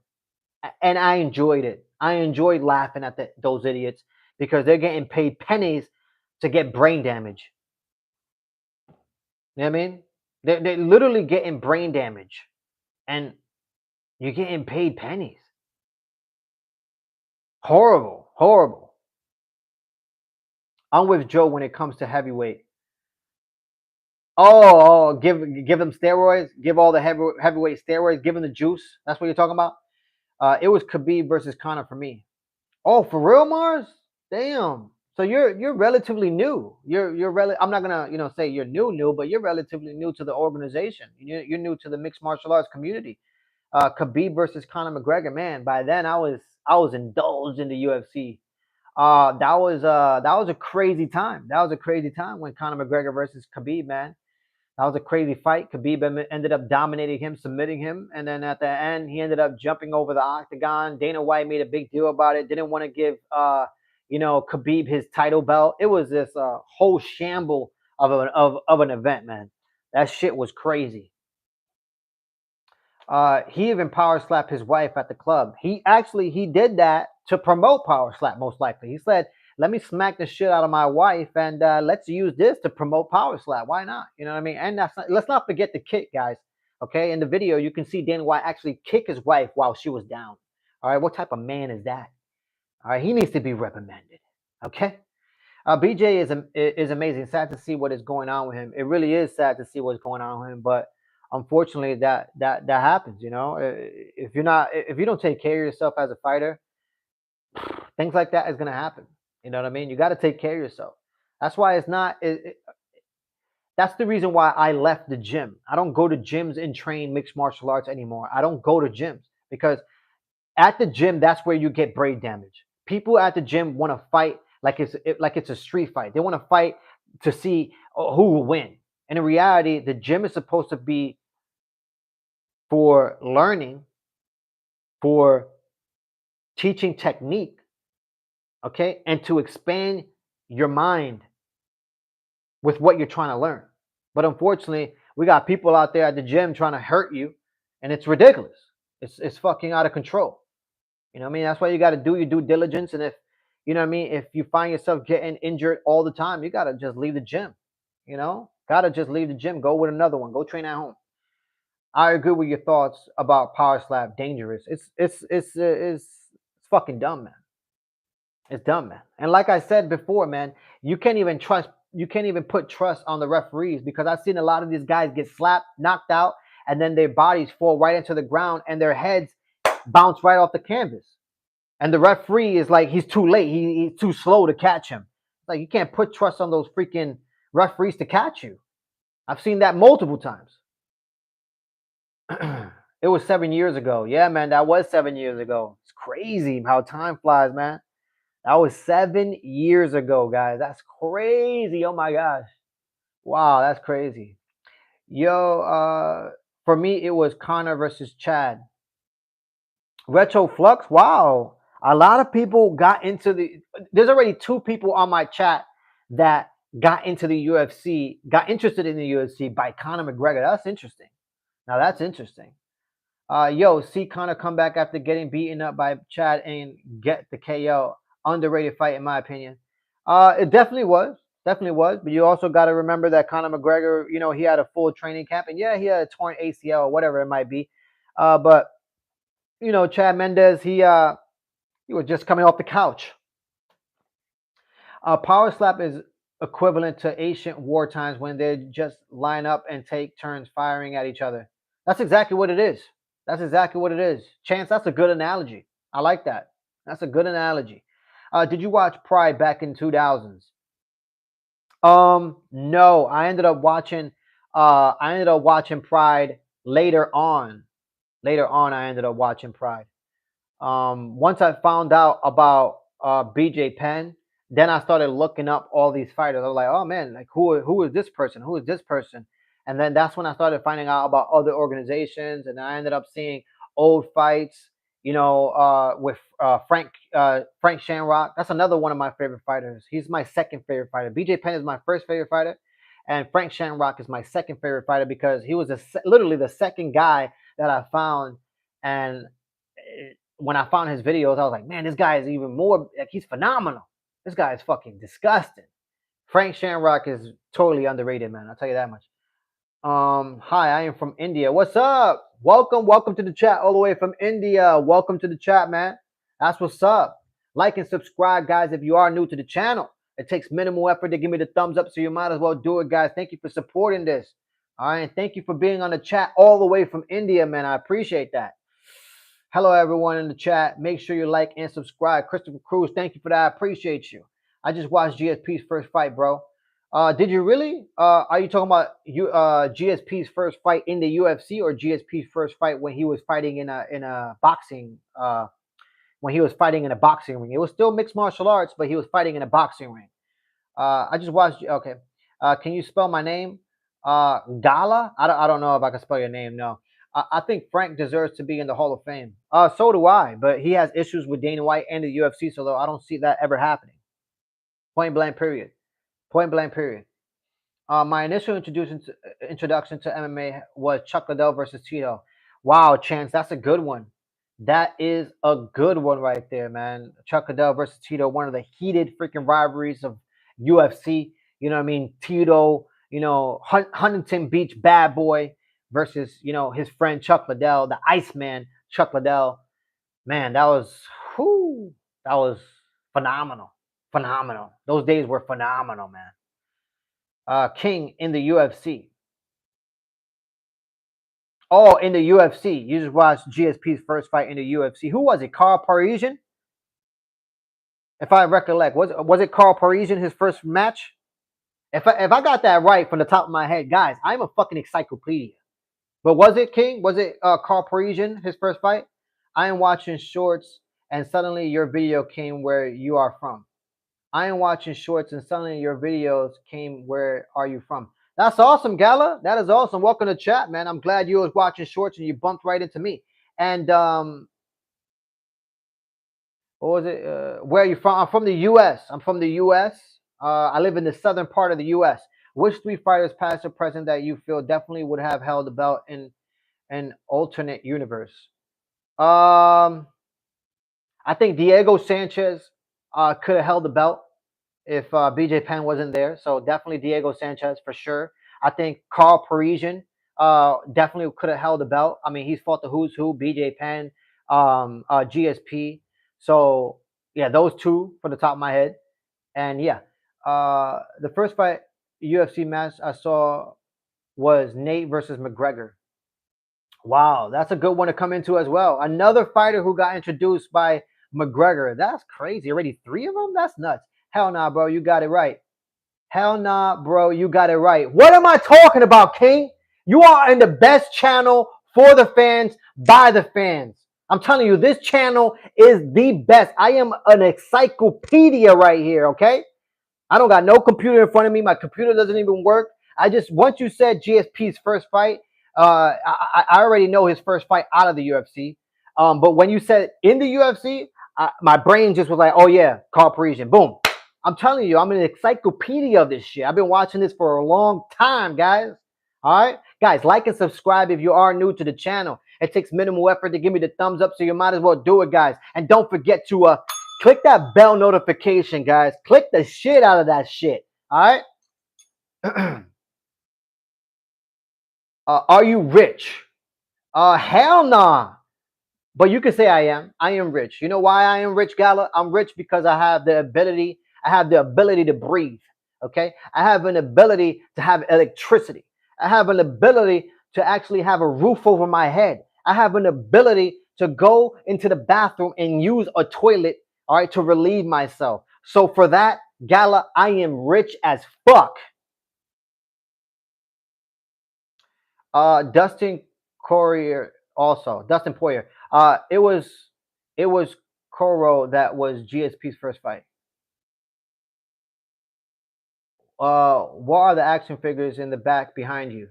and I enjoyed it. I enjoyed laughing at those idiots, because they're getting paid pennies to get brain damage. You know what I mean? They're literally getting brain damage, and you're getting paid pennies. Horrible, horrible. I'm with Joe when it comes to heavyweight. Give them steroids. Give all the heavyweight steroids. Give them the juice. That's what you're talking about. It was Khabib versus Conor for me. Oh, for real, Mars? Damn. So you're relatively new. I'm not gonna say you're new, but you're relatively new to the organization. You're new to the mixed martial arts community. Khabib versus Conor McGregor. Man, by then I was indulged in the UFC. That was a crazy time. That was a crazy time when Conor McGregor versus Khabib, man. That was a crazy fight. Khabib ended up dominating him, submitting him, and then at the end, he ended up jumping over the octagon. Dana White made a big deal about it. Didn't want to give, Khabib his title belt. It was this whole shamble of an event, man. That shit was crazy. He even power slapped his wife at the club. He did that to promote power slap, most likely. He said, "Let me smack the shit out of my wife, and let's use this to promote power slap. Why not? You know what I mean?" And let's not forget the kick, guys. Okay, in the video, you can see Dana White actually kick his wife while she was down. All right, what type of man is that? All right, he needs to be reprimanded. Okay. BJ is amazing. Sad to see what is going on with him. It really is sad to see what's going on with him, but unfortunately, that happens. If you don't take care of yourself as a fighter, things like that is gonna happen. You know what I mean? You got to take care of yourself. That's why it's not. That's the reason why I left the gym. I don't go to gyms and train mixed martial arts anymore. I don't go to gyms because at the gym, that's where you get brain damage. People at the gym want to fight like it's a street fight. They want to fight to see who will win. And in reality, the gym is supposed to be for learning, for teaching technique, okay, and to expand your mind with what you're trying to learn. But unfortunately, we got people out there at the gym trying to hurt you, and it's ridiculous. It's fucking out of control. You know what I mean? That's why you got to do your due diligence. And if, you know what I mean, if you find yourself getting injured all the time, you got to just leave the gym. Got to just leave the gym. Go with another one. Go train at home. I agree with your thoughts about power slap. Dangerous. It's fucking dumb, man. It's dumb, man. And like I said before, man, you can't even trust. You can't even put trust on the referees because I've seen a lot of these guys get slapped, knocked out, and then their bodies fall right into the ground and their heads bounce right off the canvas. And the referee is like, he's too late. He's too slow to catch him. Like, you can't put trust on those freaking referees to catch you. I've seen that multiple times. It was 7 years ago. Yeah, man, that was 7 years ago. It's crazy how time flies, man. That was 7 years ago, guys. That's crazy. Oh my gosh. Wow, that's crazy. Yo, for me, it was Connor versus Chad. Retro Flux. Wow. A lot of people got into there's already two people on my chat that got into the UFC, got interested in the UFC by Conor McGregor. That's interesting. Now that's interesting. See Conor come back after getting beaten up by Chad and get the KO. Underrated fight, in my opinion. It definitely was. Definitely was. But you also got to remember that Conor McGregor, he had a full training camp. And yeah, he had a torn ACL or whatever it might be. But, Chad Mendes, he was just coming off the couch. Power slap is equivalent to ancient war times when they just line up and take turns firing at each other. That's exactly what it is. That's exactly what it is. Chance, that's a good analogy. I like that. That's a good analogy. Did you watch Pride back in 2000s? No, I ended up watching Pride later on. Later on, I ended up watching Pride. Once I found out about BJ Penn, then I started looking up all these fighters. I was like, oh man, like who is this person? Who is this person? And then that's when I started finding out about other organizations, and I ended up seeing old fights, with Frank Shamrock. That's another one of my favorite fighters. He's my second favorite fighter. BJ Penn is my first favorite fighter, and Frank Shamrock is my second favorite fighter because he was literally the second guy that I found. And when I found his videos, I was like, man, this guy is even more, like, he's phenomenal. This guy is fucking disgusting. Frank Shamrock is totally underrated, man. I'll tell you that much. Hi, I am from India. What's up? Welcome to the chat all the way from India. Welcome to the chat, man. That's what's up. Like and subscribe, guys, if you are new to the channel. It takes minimal effort to give me the thumbs up, so you might as well do it, guys. Thank you for supporting this. All right, and thank you for being on the chat all the way from India, man. I appreciate that. Hello, everyone in the chat. Make sure you like and subscribe. Christopher Cruz, thank you for that. I appreciate you. I just watched GSP's first fight, bro. Did you really? Are you talking about GSP's first fight in the UFC or GSP's first fight when he was fighting in a boxing when he was fighting in a boxing ring? It was still mixed martial arts, but he was fighting in a boxing ring. I just watched. Okay. Can you spell my name? Gala. I don't know if I can spell your name. No. I think Frank deserves to be in the Hall of Fame. So do I. But he has issues with Dana White and the UFC, so though I don't see that ever happening. Point blank. Period. Point blank. Period. My initial introduction to MMA was Chuck Liddell versus Tito. Wow, Chance, that's a good one. That is a good one right there, man. Chuck Liddell versus Tito, one of the heated freaking rivalries of UFC. You know what I mean? Tito, Huntington Beach bad boy versus, his friend Chuck Liddell, the Iceman Chuck Liddell. Man, that was phenomenal. Phenomenal. Those days were phenomenal, man. King in the UFC. Oh, in the UFC. You just watched GSP's first fight in the UFC. Who was it? Carl Parisian? If I recollect, was it Carl Parisian his first match? If I got that right from the top of my head, guys, I'm a fucking encyclopedia. But was it King? Was it Carl Parisian his first fight? I am watching shorts, and suddenly your video came where you are from. I am watching shorts, and suddenly your videos came. Where are you from? That's awesome, Gala. That is awesome. Welcome to chat, man. I'm glad you was watching shorts and you bumped right into me. And what was it? Where are you from? I'm from the U.S. I'm from the U.S. I live in the southern part of the U.S. Which Street Fighters, past or present, that you feel definitely would have held the belt in an alternate universe? Um, I think Diego Sanchez could have held the belt if BJ Penn wasn't there. So definitely Diego Sanchez for sure. I think Carl Parisian definitely could have held the belt. I mean, he's fought the who's who, BJ Penn, GSP. So yeah, those two for the top of my head. And yeah, the first fight UFC match I saw was Nate versus McGregor. Wow, that's a good one to come into as well. Another fighter who got introduced by McGregor. That's crazy. Already three of them? That's nuts. Hell nah, bro. You got it right. Hell nah, bro. You got it right. What am I talking about, King? You are in the best channel for the fans, by the fans. I'm telling you, this channel is the best. I am an encyclopedia right here, okay? I don't got no computer in front of me. My computer doesn't even work. Once you said GSP's first fight, I already know his first fight out of the UFC. But when you said in the UFC, my brain just was like, oh yeah, Carl Parisian. Boom. I'm telling you, I'm an encyclopedia of this shit. I've been watching this for a long time, guys. All right, guys, like and subscribe if you are new to the channel. It takes minimal effort to give me the thumbs up, so you might as well do it, guys. And don't forget to click that bell notification, guys. Click the shit out of that shit. All right. Are you rich? Hell nah. But you can say I am. I am rich. You know why I am rich, Gala? I'm rich because I have the ability. I have the ability to breathe. Okay. I have an ability to have electricity. I have an ability to actually have a roof over my head. I have an ability to go into the bathroom and use a toilet, all right, to relieve myself. So for that, Gala, I am rich as fuck. Dustin Poirier also. Dustin Poirier. It was Coro that was GSP's first fight. What are the action figures in the back behind you?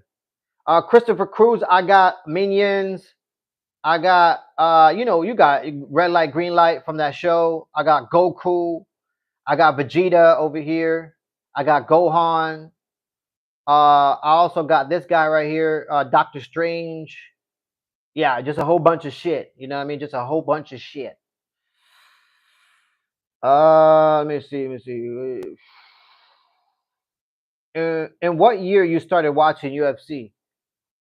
Christopher Cruz. I got Minions. I got you got red light, green light from that show. I got Goku. I got Vegeta over here. I got Gohan. I also got this guy right here, Doctor Strange. Yeah, just a whole bunch of shit. You know what I mean? Just a whole bunch of shit. Let me see. Let me see. In what year you started watching UFC?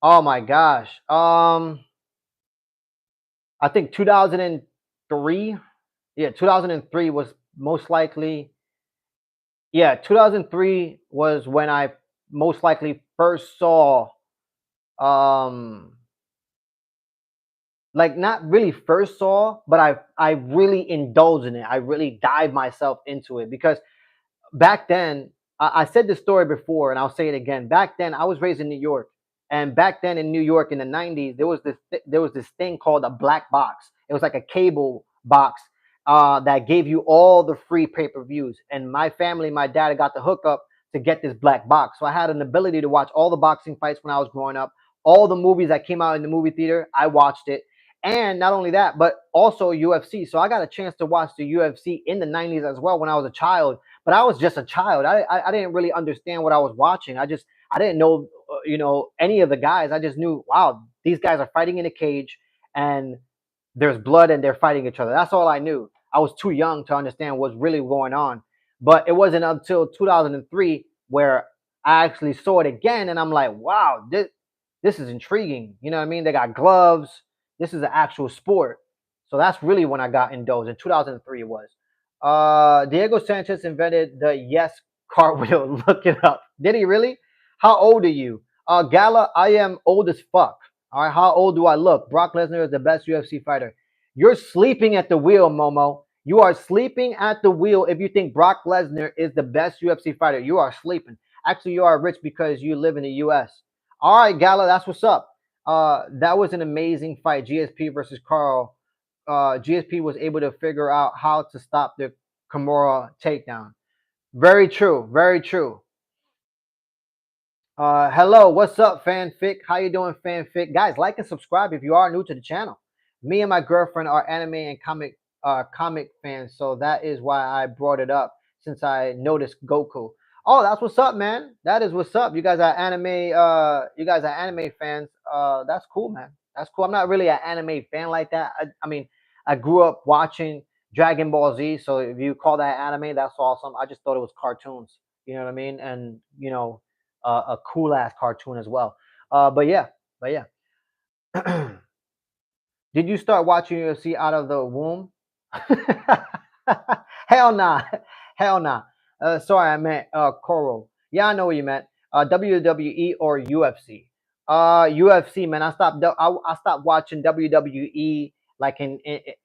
Oh my gosh. I think 2003. Yeah, 2003 was most likely. Yeah, 2003 was when I most likely first saw like not really first saw, but I really indulged in it. I really dived myself into it because back then I said this story before and I'll say it again. Back then I was raised in New York, and back then in New York in the 90s there was this thing called a black box. It was like a cable box that gave you all the free pay-per-views, and my family, my dad got the hookup to get this black box. So I had an ability to watch all the boxing fights when I was growing up. All the movies that came out in the movie theater, I watched it. And not only that, but also UFC. So I got a chance to watch the UFC in the 90s as well when I was a child. But I was just a child. I didn't really understand what I was watching. I didn't know any of the guys. I just knew, wow, these guys are fighting in a cage and there's blood and they're fighting each other. That's all I knew. I was too young to understand what's really going on. But it wasn't until 2003 where I actually saw it again, and I'm like, wow, this is intriguing. You know what I mean? They got gloves. This is an actual sport. So that's really when I got indulged. In 2003 it was. Diego Sanchez invented the yes cartwheel. Look it up. Did he really? How old are you? Gala, I am old as fuck. All right, how old do I look? Brock Lesnar is the best UFC fighter. You're sleeping at the wheel, Momo. You are sleeping at the wheel if you think Brock Lesnar is the best UFC fighter. You are sleeping. Actually, you are rich because you live in the US. All right, Gala, that's what's up. That was an amazing fight. GSP versus Carl. GSP was able to figure out how to stop the Kimura takedown. Very true. Very true. Hello, what's up, fanfic? How you doing, fanfic? Guys, like and subscribe if you are new to the channel. Me and my girlfriend are anime and comic fans, so that is why I brought it up since I noticed Goku. Oh, that's what's up, man. That is what's up. You guys are anime fans. That's cool, man. That's cool. I'm not really an anime fan like that. I mean, I grew up watching Dragon Ball Z, so if you call that anime, that's awesome. I just thought it was cartoons. You know what I mean? And a cool ass cartoon as well. But yeah, but yeah. Did you start watching UFC out of the womb? Hell nah, hell nah. Sorry, I meant Coral. Yeah, I know what you meant. WWE or UFC? UFC, man. I stopped watching WWE like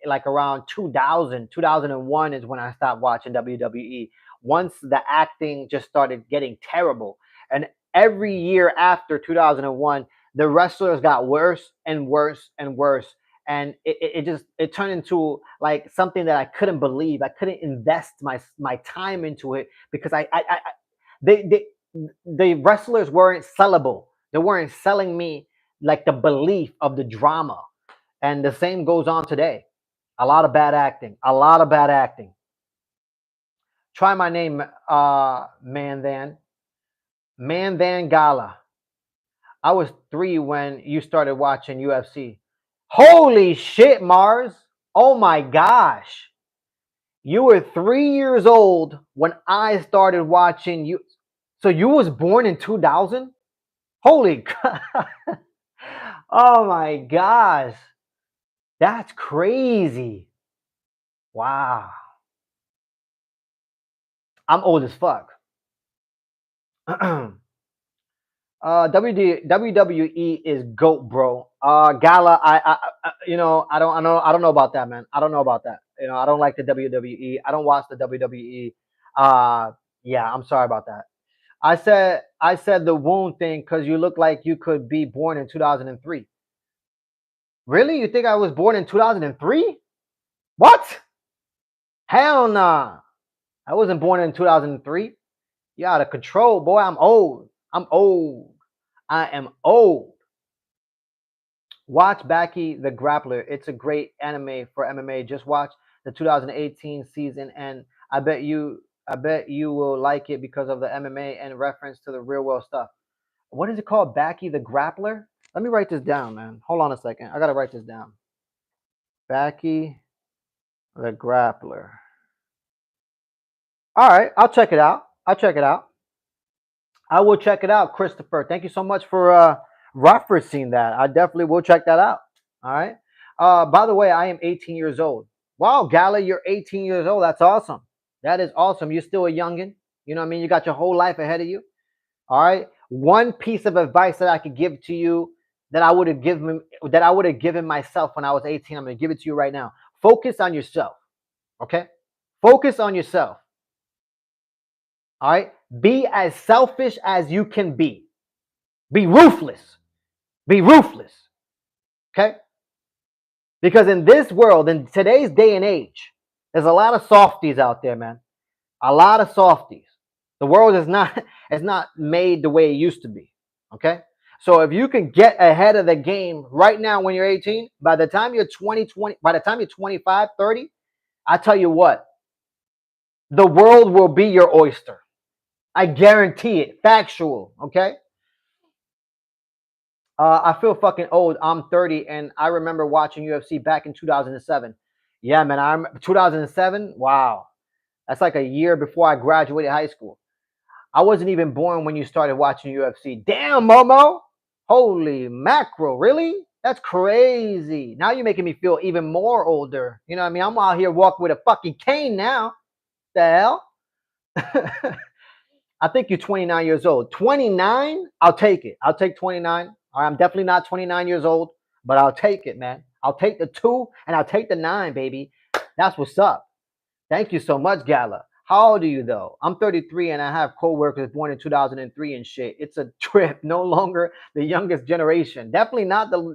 like around 2000, 2001 is when I stopped watching WWE. Once the acting just started getting terrible, and every year after 2001, the wrestlers got worse and worse and worse, and it turned into like something that I couldn't believe. I couldn't invest my time into it because they the wrestlers weren't sellable. They weren't selling me like the belief of the drama. And the same goes on today. A lot of bad acting. A lot of bad acting. Try my name, Man Than Gala. I was 3 when you started watching UFC. Holy shit, Mars. Oh my gosh. You were 3 years old when I started watching you. So you was born in 2000? Holy God. Oh my gosh. That's crazy. Wow. I'm old as fuck. WWE is GOAT, bro. Gala, I don't know about that, man. I don't know about that. I don't like the WWE. I don't watch the WWE. Yeah, I'm sorry about that. I said the wound thing because you look like you could be born in 2003. Really? You think I was born in 2003? What? Hell nah. I wasn't born in 2003. You out of control, boy. I'm old. I'm old. I am old. Watch Baki the Grappler. It's a great anime for MMA. Just watch the 2018 season, and I bet you will like it because of the MMA and reference to the real world stuff. What is it called? Baki the Grappler? Let me write this down, man. Hold on a second. I gotta write this down. Baki the Grappler. All right, I'll check it out. I'll check it out. I will check it out, Christopher. Thank you so much for referencing that. I definitely will check that out. All right. By the way, I am 18 years old. Wow, Gala, you're 18 years old. That's awesome. That is awesome. You're still a youngin. You know what I mean? You got your whole life ahead of you. All right. One piece of advice that I could give to you that I would have given myself when I was 18. I'm going to give it to you right now. Focus on yourself. Okay? Focus on yourself. All right? Be as selfish as you can be. Be ruthless. Be ruthless. Okay? Because in this world, in today's day and age, there's a lot of softies out there, man. A lot of softies. The world is not is not made the way it used to be. Okay? So if you can get ahead of the game right now when you're 18, by the time you're 20, by the time you're 25, 30, I tell you what, the world will be your oyster. I guarantee it. Factual. Okay? I feel fucking old. I'm 30 and I remember watching UFC back in 2007. Yeah, man. I'm 2007. Wow. That's like a year before I graduated high school. I wasn't even born when you started watching UFC. Damn, Momo. Holy mackerel. Really? That's crazy. Now you're making me feel even more older. You know what I mean? I'm out here walking with a fucking cane now. The hell? I think you're 29 years old. 29? I'll take it. I'll take 29. I'm definitely not 29 years old, but I'll take it, man. I'll take the 2 and I'll take the 9, baby. That's what's up. Thank you so much, Gala. How old are you, though? I'm 33 and I have coworkers born in 2003 and shit. It's a trip. No longer the youngest generation. Definitely not the.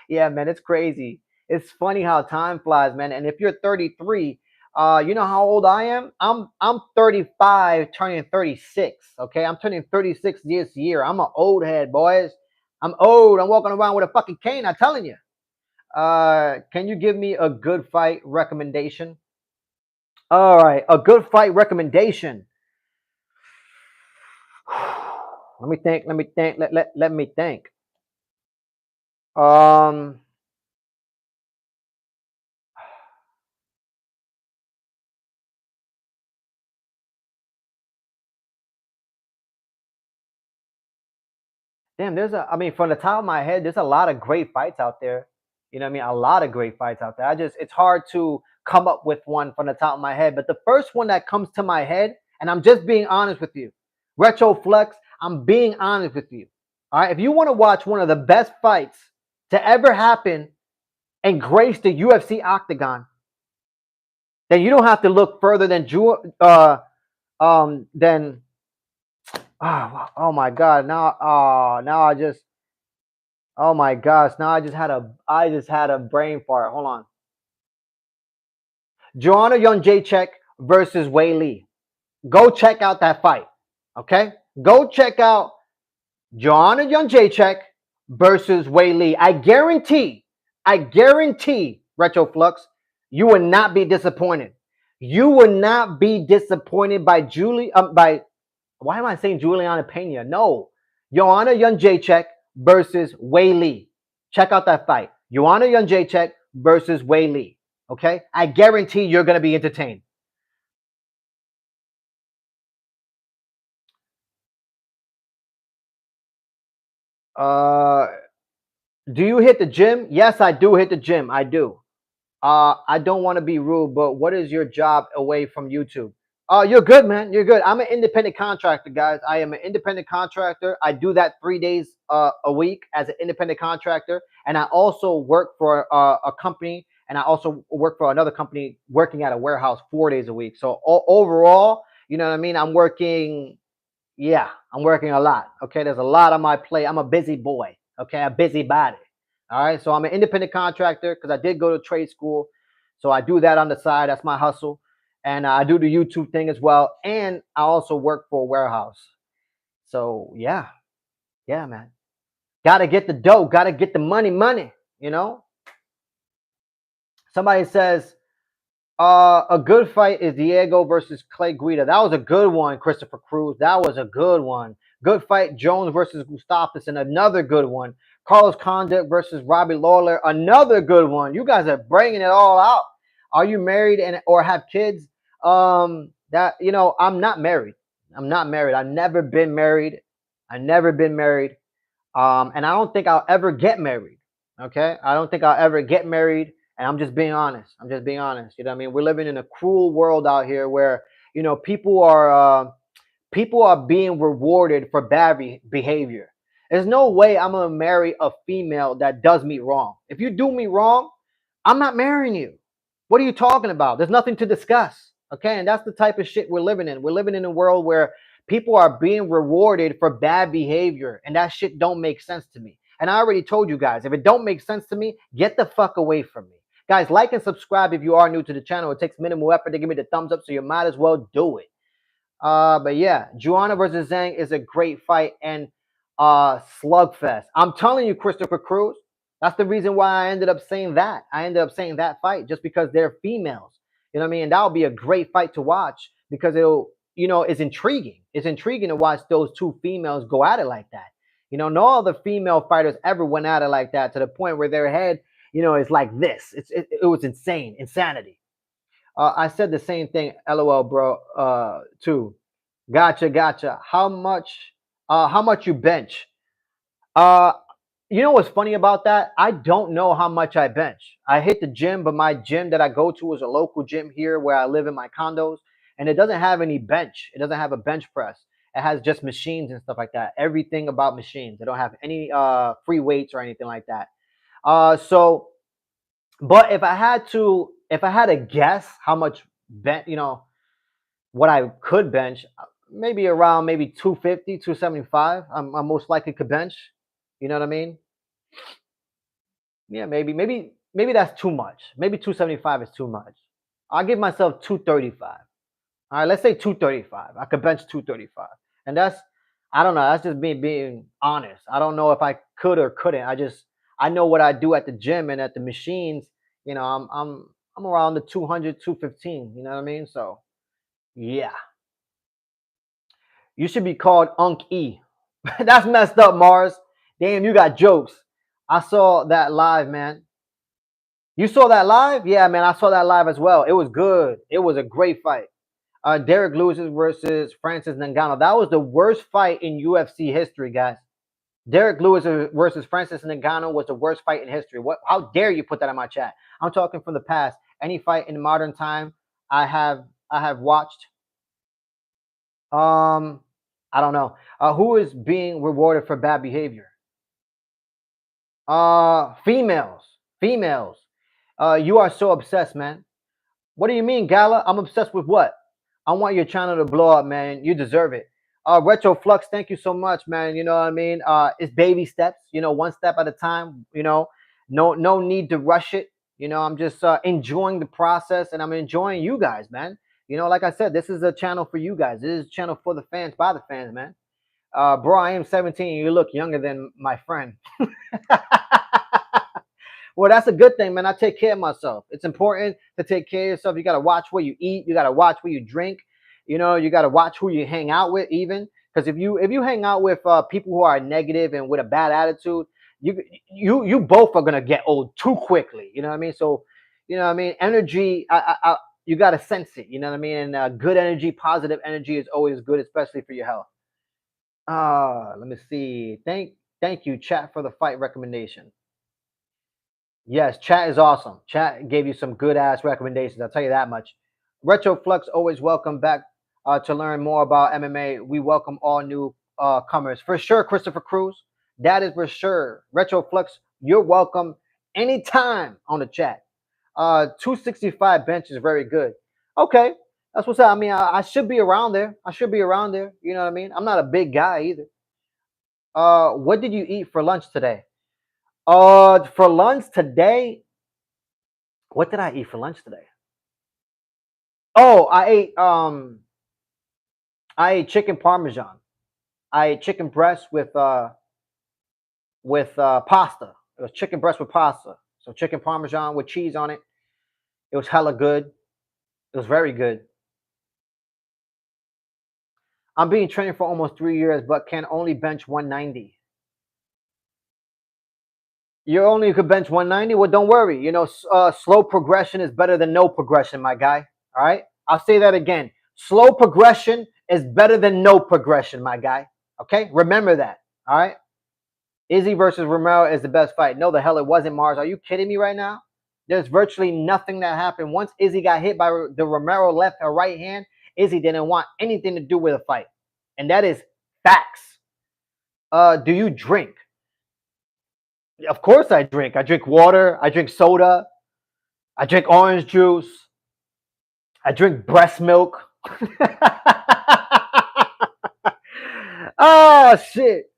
Yeah, man, it's crazy. It's funny how time flies, man. And if you're 33, you know how old I am? I'm 35, turning 36. Okay, I'm turning 36 this year. I'm an old head, boys. I'm old. I'm walking around with a fucking cane. I'm telling you. Can you give me a good fight recommendation? All right, a good fight recommendation. Let me think. Let me think. Let me think. Um, damn. There's a. I mean, from the top of my head, there's a lot of great fights out there. You know what I mean? A lot of great fights out there. It's hard to come up with one from the top of my head. But the first one that comes to my head, and I'm just being honest with you, Retro Flex. I'm being honest with you. All right. If you want to watch one of the best fights to ever happen and grace the UFC octagon, then you don't have to look further than then oh my god, now I just, oh my gosh, now I just had a brain fart. Hold on. Joanna Jędrzejczyk versus Wei Li. Go check out that fight. Okay? Go check out Joanna Jędrzejczyk versus Wei Li. I guarantee, Retroflux, you will not be disappointed. You will not be disappointed by why am I saying Juliana Pena? No. Joanna Jędrzejczyk versus Wei Li. Check out that fight. Joanna Jędrzejczyk versus Wei Li. Okay? I guarantee you're going to be entertained. Uh, do you hit the gym? Yes, I do hit the gym. I do. I don't want to be rude, but what is your job away from YouTube? You're good, man. You're good. I'm an independent contractor, guys. I am an independent contractor. I do that 3 days a week as an independent contractor, and I also work for a company, and I also work for another company working at a warehouse 4 days a week. So overall, you know what I mean. Yeah, I'm working a lot. Okay, there's a lot on my plate. I'm a busy boy. Okay, a busy body. All right, so I'm an independent contractor because I did go to trade school, so I do that on the side. That's my hustle, and I do the YouTube thing as well. And I also work for a warehouse. So yeah, man. Gotta get the dough. Gotta get the money. You know. Somebody says a good fight is Diego versus Clay Guida. That was a good one, Christopher Cruz. That was a good one. Good fight, Jones versus Gustafsson. Another good one. Carlos Condit versus Robbie Lawler. Another good one. You guys are bringing it all out. Are you married and or have kids? That I'm not married. I'm not married. I've never been married. I've never been married. And I don't think I'll ever get married. Okay, I don't think I'll ever get married. And I'm just being honest. I'm just being honest. You know what I mean? We're living in a cruel world out here where people are being rewarded for bad behavior. There's no way I'm gonna marry a female that does me wrong. If you do me wrong, I'm not marrying you. What are you talking about? There's nothing to discuss. Okay, and that's the type of shit we're living in. We're living in a world where people are being rewarded for bad behavior, and that shit don't make sense to me. And I already told you guys, if it don't make sense to me, get the fuck away from me. Guys, like and subscribe if you are new to the channel. It takes minimal effort to give me the thumbs up, so you might as well do it. But yeah, Joanna versus Zhang is a great fight and slugfest. I'm telling you, Christopher Cruz. That's the reason why I ended up saying that. I ended up saying that fight just because they're females. You know what I mean? And that would be a great fight to watch because it'll, it's intriguing. It's intriguing to watch those two females go at it like that. No other female fighters ever went at it like that to the point where their head, is like this. It was insane, insanity. I said the same thing, LOL, bro. Too. Gotcha, gotcha. How much you bench? Uh, you know what's funny about that? I don't know how much I bench. I hit the gym, but my gym that I go to is a local gym here where I live in my condos, and it doesn't have any bench. It doesn't have a bench press. It has just machines and stuff like that. Everything about machines. They don't have any free weights or anything like that. So but if I had to guess how much bench, what I could bench, maybe around maybe 250, 275. I most likely could bench. You know what I mean? Yeah, maybe that's too much. Maybe 275 is too much. I'll give myself 235. All right, let's say 235. I could bench 235. And I don't know, that's just me being honest. I don't know if I could or couldn't. I know what I do at the gym and at the machines, I'm around the 200, 215, you know what I mean? So, yeah. You should be called Unc E. That's messed up, Mars. Damn, you got jokes. I saw that live, man. You saw that live? Yeah, man, I saw that live as well. It was good. It was a great fight. Derek Lewis versus Francis Ngannou. That was the worst fight in UFC history, guys. Derek Lewis versus Francis Ngannou was the worst fight in history. What? How dare you put that in my chat? I'm talking from the past. Any fight in modern time, I have watched. Um, I don't know. Who is being rewarded for bad behavior? Females. Females. You are so obsessed, man. What do you mean, Gala? I'm obsessed with what? I want your channel to blow up, man. You deserve it. Retro Flux, thank you so much, man. You know what I mean? It's baby steps, one step at a time, no need to rush it. I'm just enjoying the process and I'm enjoying you guys, man. Like I said, this is a channel for you guys. This is a channel for the fans, by the fans, man. Bro, I am 17. You look younger than my friend. Well, that's a good thing, man. I take care of myself. It's important to take care of yourself. You got to watch what you eat. You got to watch what you drink. You got to watch who you hang out with, even because if you hang out with people who are negative and with a bad attitude, you both are gonna get old too quickly. You know what I mean? So, energy. You got to sense it. You know what I mean? And good energy, positive energy is always good, especially for your health. Let me see. Thank you, chat, for the fight recommendation. Yes, chat is awesome. Chat gave you some good ass recommendations. I'll tell you that much. Retro Flux always welcome back to learn more about MMA. We welcome all new comers for sure. Christopher Cruz, that is for sure. Retro Flux, you're welcome anytime on the chat. 265 bench is very good. Okay, that's what's up. I mean, I should be around there. I should be around there. You know what I mean? I'm not a big guy either. What did you eat for lunch today? For lunch today, what did I eat for lunch today? Oh, I ate chicken parmesan. I ate chicken breast with pasta. It was chicken breast with pasta. So chicken parmesan with cheese on it. It was hella good. It was very good. I'm being trained for almost 3 years, but can only bench 190. You only could bench 190. Well, don't worry. Slow progression is better than no progression, my guy. All right. I'll say that again. Slow progression is better than no progression, my guy. Okay. Remember that. All right. Izzy versus Romero is the best fight. No, the hell it wasn't, Mars. Are you kidding me right now? There's virtually nothing that happened. Once Izzy got hit by the Romero left or right hand, Izzy didn't want anything to do with a fight. And that is facts. Do you drink? Of course I drink. I drink water. I drink soda. I drink orange juice. I drink breast milk. Oh, shit.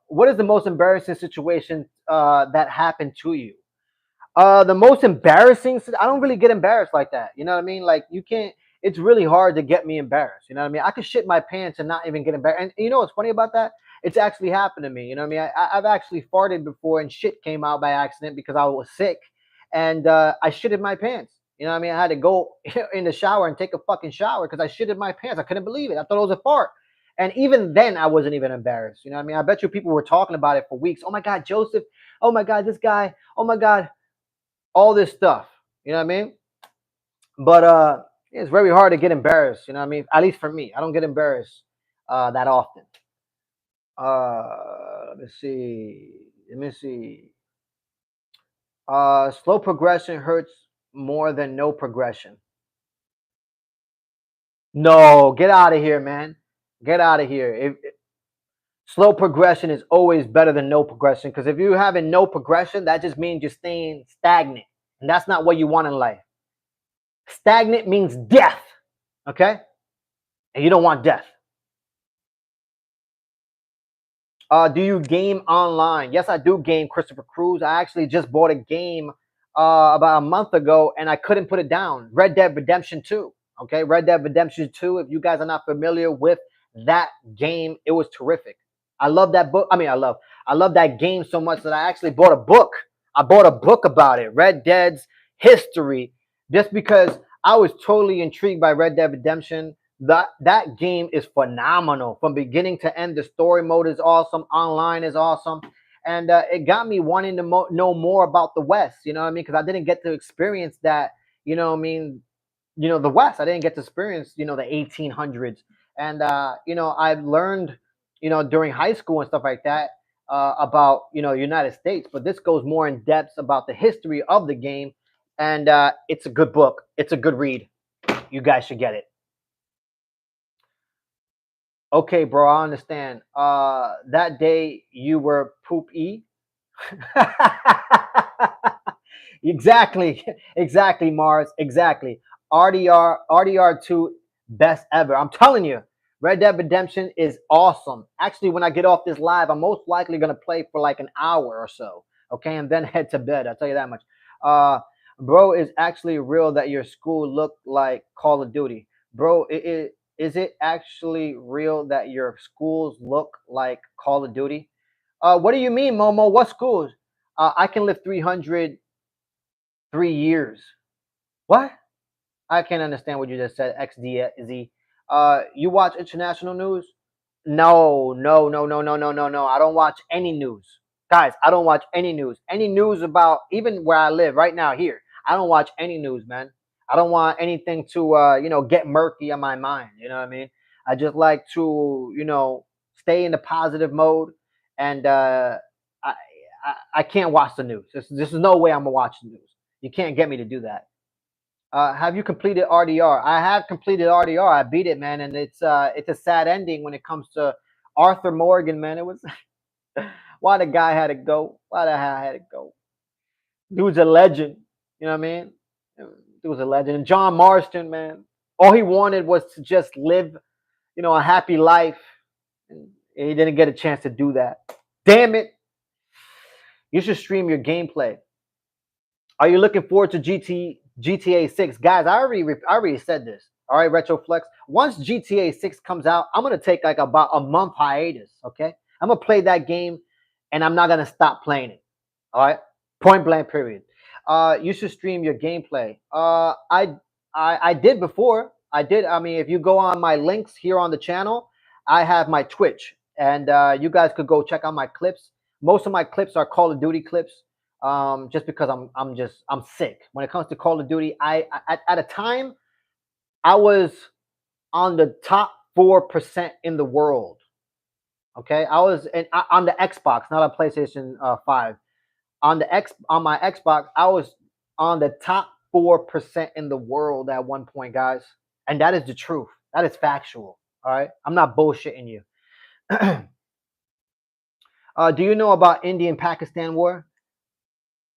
What is the most embarrassing situation that happened to you? The most embarrassing, I don't really get embarrassed like that. You know what I mean? Like, you can't, it's really hard to get me embarrassed. You know what I mean? I could shit my pants and not even get embarrassed. And you know what's funny about that? It's actually happened to me. You know what I mean? I've actually farted before and shit came out by accident because I was sick, and I shitted my pants. You know what I mean? I had to go in the shower and take a fucking shower because I shitted my pants. I couldn't believe it. I thought it was a fart. And even then, I wasn't even embarrassed. You know what I mean? I bet you people were talking about it for weeks. Oh my God, Joseph. Oh my God, this guy. Oh my God, all this stuff. You know what I mean? But it's very hard to get embarrassed. You know what I mean? At least for me, I don't get embarrassed that often. Let me see. Let me see. Slow progression hurts more than no progression. No, get out of here, man. Get out of here. Slow progression is always better than no progression because if you're having no progression, that just means you're staying stagnant, and that's not what you want in life. Stagnant means death, okay? And you don't want death. Do you game online? Yes, I do game Christopher Cruz. I actually just bought a game about a month ago, and I couldn't put it down. Red Dead Redemption 2. Okay, Red Dead Redemption 2. If you guys are not familiar with that game, it was terrific. I love that book. I love that game so much that I actually bought a book. I bought a book about it, Red Dead's history, just because I was totally intrigued by Red Dead Redemption. That game is phenomenal from beginning to end. The story mode is awesome. Online is awesome, and it got me wanting to know more about the West. You know what I mean? Because I didn't get to experience that. You know what I mean? The West. I didn't get to experience the 1800s, and I've learned during high school and stuff like that about United States. But this goes more in depth about the history of the game, and it's a good book. It's a good read. You guys should get it. Okay, bro, I understand. That day you were poop e. Exactly, exactly, Mars, exactly. RDR2, best ever. I'm telling you, Red Dead Redemption is awesome. Actually, when I get off this live, I'm most likely gonna play for like an hour or so. Okay, and then head to bed. I'll tell you that much. Uh, bro, is actually real that your school looked like Call of Duty, bro? Is it actually real that your schools look like Call of Duty? What do you mean, Momo? What schools? I can live 303 years. What? I can't understand what you just said. XDZ. You watch international news? No, no, no, no, no, no, no, no. I don't watch any news, guys. I don't watch any news. Any news about even where I live right now here. I don't watch any news, man. I don't want anything to get murky on my mind. You know what I mean? I just like to stay in the positive mode, and I, I can't watch the news. This is no way I'm gonna watch the news. You can't get me to do that. Have you completed RDR? I have completed RDR. I beat it, man, and it's a sad ending when it comes to Arthur Morgan, man. It was why the guy had to go. Why the hell had to go? Dude's a legend. You know what I mean? Dude was a legend. And John Marston, man, all he wanted was to just live, a happy life, and he didn't get a chance to do that. Damn it! You should stream your gameplay. Are you looking forward to GTA 6? Guys, I already said this. All right, Retroflex. Once GTA 6 comes out, I'm gonna take like about a month hiatus. Okay, I'm gonna play that game, and I'm not gonna stop playing it. All right, point blank. Period. You should stream your gameplay. I did before. I did. I mean, if you go on my links here on the channel, I have my Twitch, and you guys could go check out my clips. Most of my clips are Call of Duty clips. Just because I'm sick when it comes to Call of Duty. At a time I was on the top 4% in the world. Okay, I was on the Xbox, not on PlayStation 5. On my Xbox, I was on the top 4% in the world at one point, guys, and that is the truth. That is factual. All right, I'm not bullshitting you. Do you know about India and Pakistan war?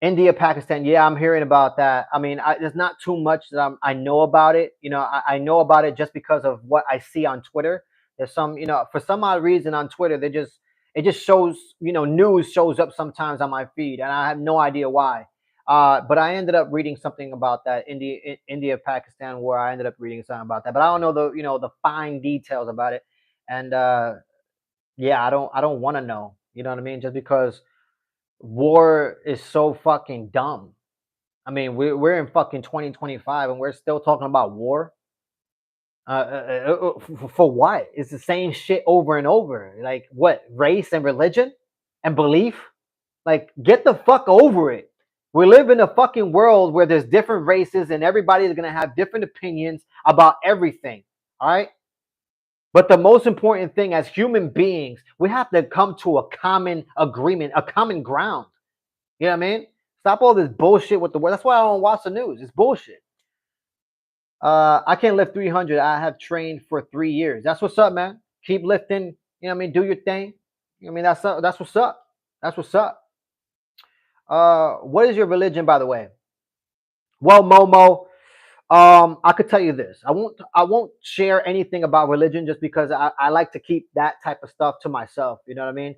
India, Pakistan. Yeah, I'm hearing about that. I mean, there's not too much that I know about it. I know about it just because of what I see on Twitter. There's some, for some odd reason on Twitter, it just shows, news shows up sometimes on my feed, and I have no idea why. But I ended up reading something about that India Pakistan war. I ended up reading something about that, but I don't know the fine details about it. And yeah, I don't want to know. You know what I mean? Just because war is so fucking dumb. I mean, we're in fucking 2025 and we're still talking about war. For what? It's the same shit over and over. Like what? Race and religion and belief? Like get the fuck over it. We live in a fucking world where there's different races and everybody's gonna have different opinions about everything. All right. But the most important thing as human beings, we have to come to a common agreement, a common ground. You know what I mean? Stop all this bullshit with the world. That's why I don't watch the news. It's bullshit. I can't lift 300. I have trained for 3 years. That's what's up, man. Keep lifting. You know what I mean? Do your thing. You know what I mean? That's what's up. That's what's up. What is your religion, by the way? Well, Momo, I could tell you this. I won't share anything about religion just because I like to keep that type of stuff to myself. You know what I mean?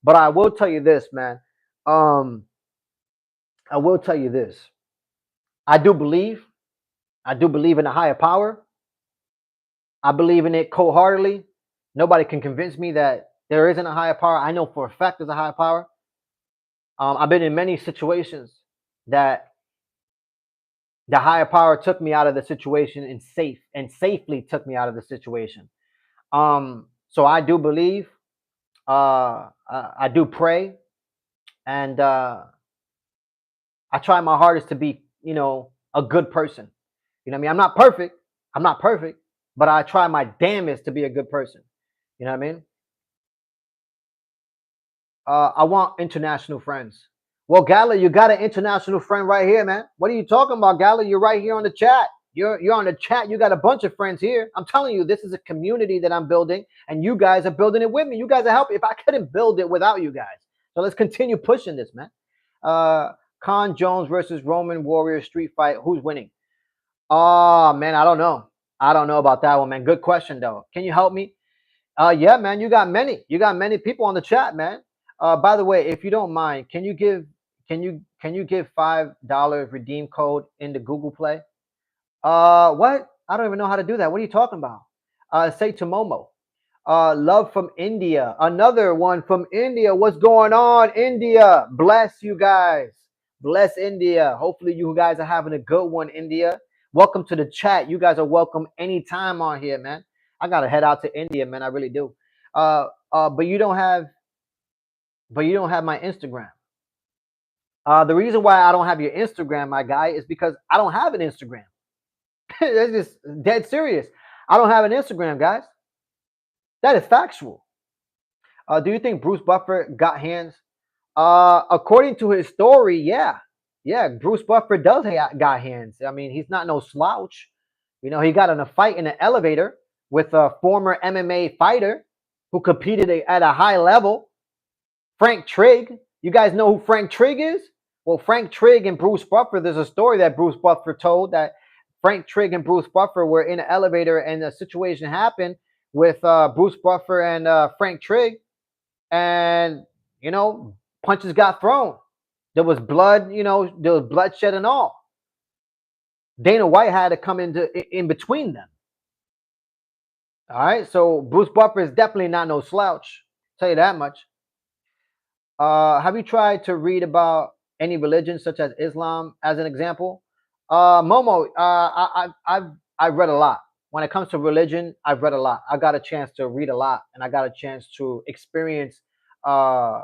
But I will tell you this, man. Um, I will tell you this. I do believe. I do believe in a higher power. I believe in it cold heartedly. Nobody can convince me that there isn't a higher power. I know for a fact there's a higher power. I've been in many situations that the higher power took me out of the situation and safely took me out of the situation. So I do believe, I do pray, and I try my hardest to be, a good person. You know what I mean? I'm not perfect. I'm not perfect, but I try my damnest to be a good person. You know what I mean? I want international friends. Well, Gala, you got an international friend right here, man. What are you talking about, Gala? You're right here on the chat. You're on the chat. You got a bunch of friends here. I'm telling you, this is a community that I'm building, and you guys are building it with me. You guys are helping. If I couldn't build it without you guys, so let's continue pushing this, man. Uh, Con Jones versus Roman Warrior street fight. Who's winning? Oh man, I don't know. I don't know about that one, man. Good question though. Can you help me? Yeah, man, you got many people on the chat, man. By the way, if you don't mind, can you give $5 redeem code in the Google Play? What? I don't even know how to do that. What are you talking about? Say to Momo. Love from India. Another one from India. What's going on, India? Bless you guys. Bless India. Hopefully you guys are having a good one, India. Welcome to the chat. You guys are welcome anytime on here, man. I gotta head out to India, man. I really do. But you don't have my Instagram. The reason why I don't have your Instagram, my guy, is because I don't have an Instagram. That's just dead serious. I don't have an Instagram, guys. That is factual. Do you think Bruce Buffer got hands? According to his story, yeah, yeah. Bruce Buffer does got hands. I mean, he's not no slouch. He got in a fight in an elevator with a former MMA fighter who competed at a high level, Frank Trigg. You guys know who Frank Trigg is? Well, Frank Trigg and Bruce Buffer, there's a story that Bruce Buffer told that Frank Trigg and Bruce Buffer were in an elevator and a situation happened with Bruce Buffer and Frank Trigg, and punches got thrown. There was blood, there was bloodshed and all. Dana White had to come in between them. All right, so Bruce Buffer is definitely not no slouch. Tell you that much. Have you tried to read about any religion such as Islam as an example? Momo, I've read a lot. When it comes to religion, I've read a lot. I got a chance to read a lot, and I got a chance to experience, uh,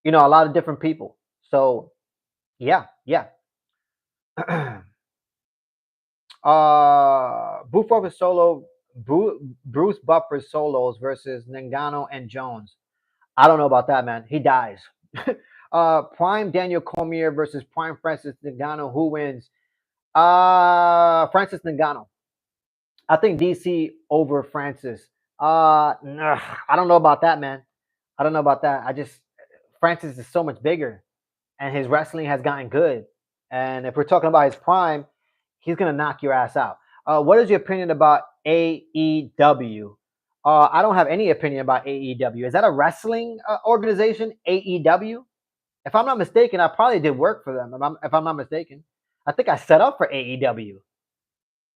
a lot of different people. So, yeah, yeah. Bruce Buffer solos versus Ngannou and Jones. I don't know about that, man. He dies. Prime Daniel Cormier versus Prime Francis Ngannou. Who wins? Francis Ngannou. I think DC over Francis. I don't know about that, man. I don't know about that. Francis is so much bigger, and his wrestling has gotten good. And if we're talking about his prime, he's gonna knock your ass out. What is your opinion about AEW? I don't have any opinion about AEW. Is that a wrestling organization? AEW? If I'm not mistaken, I probably did work for them. If I'm not mistaken, I think I set up for AEW.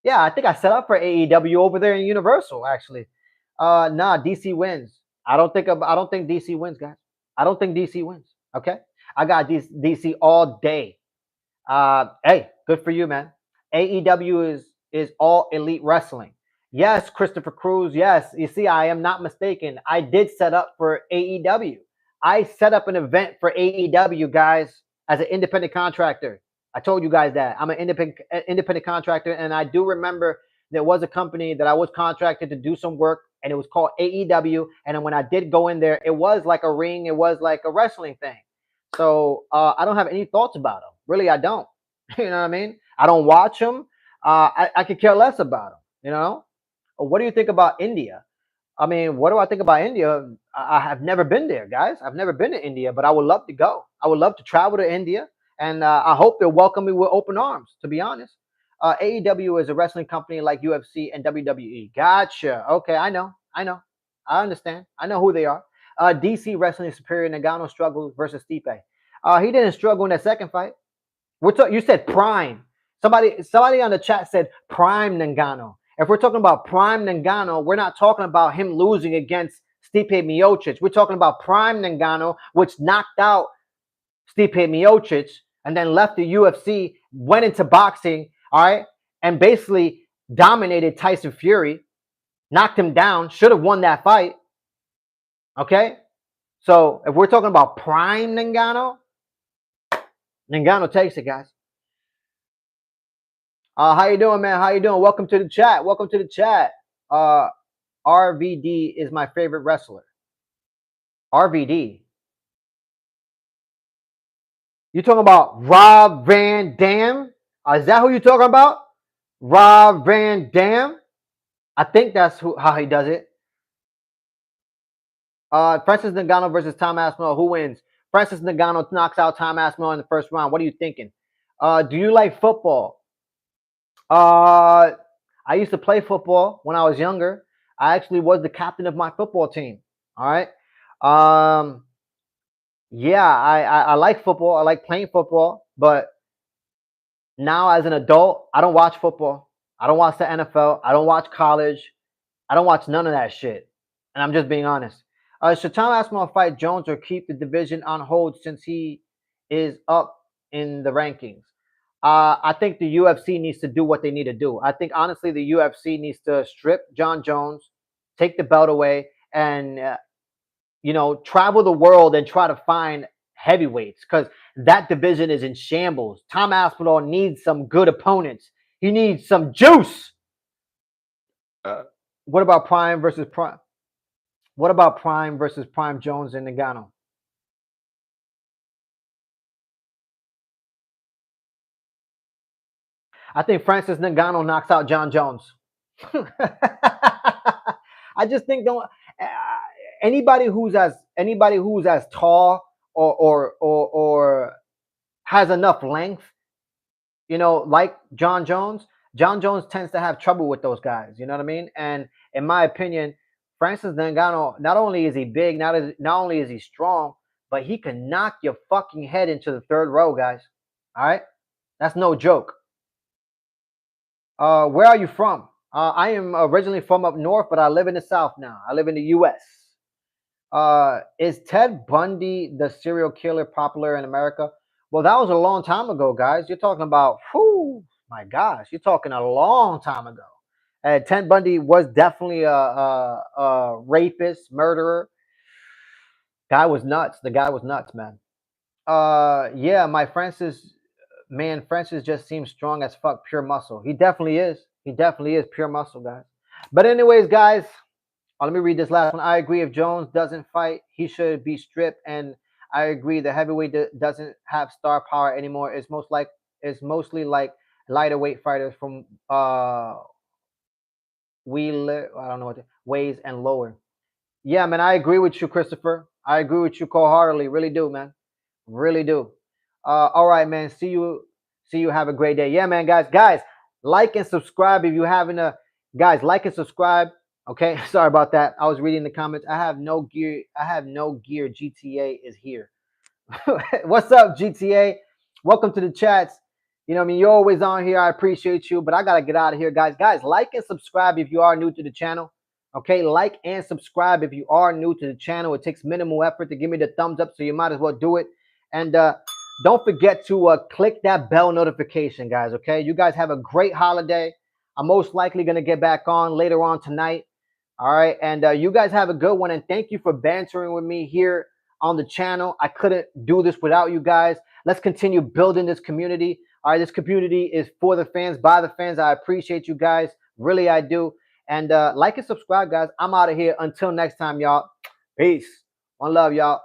Yeah, I think I set up for AEW over there in Universal. Actually, nah, DC wins. I don't think DC wins, guys. I don't think DC wins. Okay, I got DC all day. Hey, good for you, man. AEW is all elite wrestling. Yes, Christopher Cruz. Yes, you see, I am not mistaken. I did set up for AEW. I set up an event for AEW, guys, as an independent contractor. I told you guys that I'm an independent contractor, and I do remember there was a company that I was contracted to do some work, and it was called AEW. And then when I did go in there, it was like a ring, it was like a wrestling thing. So I don't have any thoughts about them. Really, I don't. You know what I mean? I don't watch them. I could care less about them. You know? What do you think about India? I mean, what do I think about India? I have never been there, guys. I've never been to India, but I would love to go. I would love to travel to India, and I hope they'll welcome me with open arms. To be honest, AEW is a wrestling company like UFC and WWE. Gotcha. Okay, I know. I understand. I know who they are. DC Wrestling Superior Nagano struggles versus Stipe. He didn't struggle in that second fight. You said prime. Somebody on the chat said prime Ngannou. If we're talking about prime Ngannou, we're not talking about him losing against Stipe Miocic. We're talking about prime Ngannou, which knocked out Stipe Miocic and then left the UFC, went into boxing, all right, and basically dominated Tyson Fury, knocked him down, should have won that fight. Okay? So if we're talking about prime Ngannou, Ngannou takes it, guys. How you doing, man? How you doing? Welcome to the chat. Welcome to the chat. RVD is my favorite wrestler. RVD. You talking about Rob Van Dam? Is that who you talking about? Rob Van Dam? I think that's how he does it. Francis Ngannou versus Tom Aspinall. Who wins? Francis Ngannou knocks out Tom Aspinall in the first round. What are you thinking? Do you like football? I used to play football when I was younger. I actually was the captain of my football team. All right. Yeah, I like football. I like playing football, but now as an adult, I don't watch football. I don't watch the NFL. I don't watch college. I don't watch none of that shit. And I'm just being honest. Should Tom Aspinall fight Jones or keep the division on hold since he is up in the rankings? I think the UFC needs to do what they need to do. I think honestly, the UFC needs to strip John Jones, take the belt away, and travel the world and try to find heavyweights because that division is in shambles. Tom Aspinall needs some good opponents. He needs some juice. What about Prime versus Prime? What about Prime versus Prime Jones and Ngannou? I think Francis Ngannou knocks out John Jones. I just think don't anybody who's as tall or has enough length, like John Jones. John Jones tends to have trouble with those guys. You know what I mean? And in my opinion, Francis Ngannou, not only is he big, not only is he strong, but he can knock your fucking head into the third row, guys. All right, that's no joke. Where are you from? I am originally from up north, but I live in the South now. I live in the U.S. Is Ted Bundy the serial killer popular in America? Well, that was a long time ago, guys. You're talking about, my gosh, you're talking a long time ago. Ted Bundy was definitely a rapist, murderer. Guy was nuts. The guy was nuts, man. Yeah, Francis just seems strong as fuck, pure muscle. He definitely is. He definitely is pure muscle, guys. But anyways, guys, let me read this last one. I agree. If Jones doesn't fight, he should be stripped. And I agree. The heavyweight doesn't have star power anymore. It's mostly like lighter weight fighters from I don't know what weighs and lower. Yeah, man, I agree with you, Christopher. I agree with you wholeheartedly. Really do, man. Really do. All right, man. See you. See you. Have a great day. Yeah, man, guys. Guys, like and subscribe if you haven't. Guys, like and subscribe. Okay. Sorry about that. I was reading the comments. I have no gear. GTA is here. What's up, GTA? Welcome to the chats. You know what I mean? You're always on here. I appreciate you, but I got to get out of here, guys. Guys, like and subscribe if you are new to the channel. Okay, like and subscribe if you are new to the channel. It takes minimal effort to give me the thumbs up, so you might as well do it. And don't forget to click that bell notification, guys. Okay, you guys have a great holiday. I'm most likely going to get back on later on tonight. All right. And you guys have a good one. And thank you for bantering with me here on the channel. I couldn't do this without you guys. Let's continue building this community. All right. This community is for the fans, by the fans. I appreciate you guys. Really, I do. And like and subscribe, guys. I'm out of here. Until next time, y'all. Peace. One love, y'all.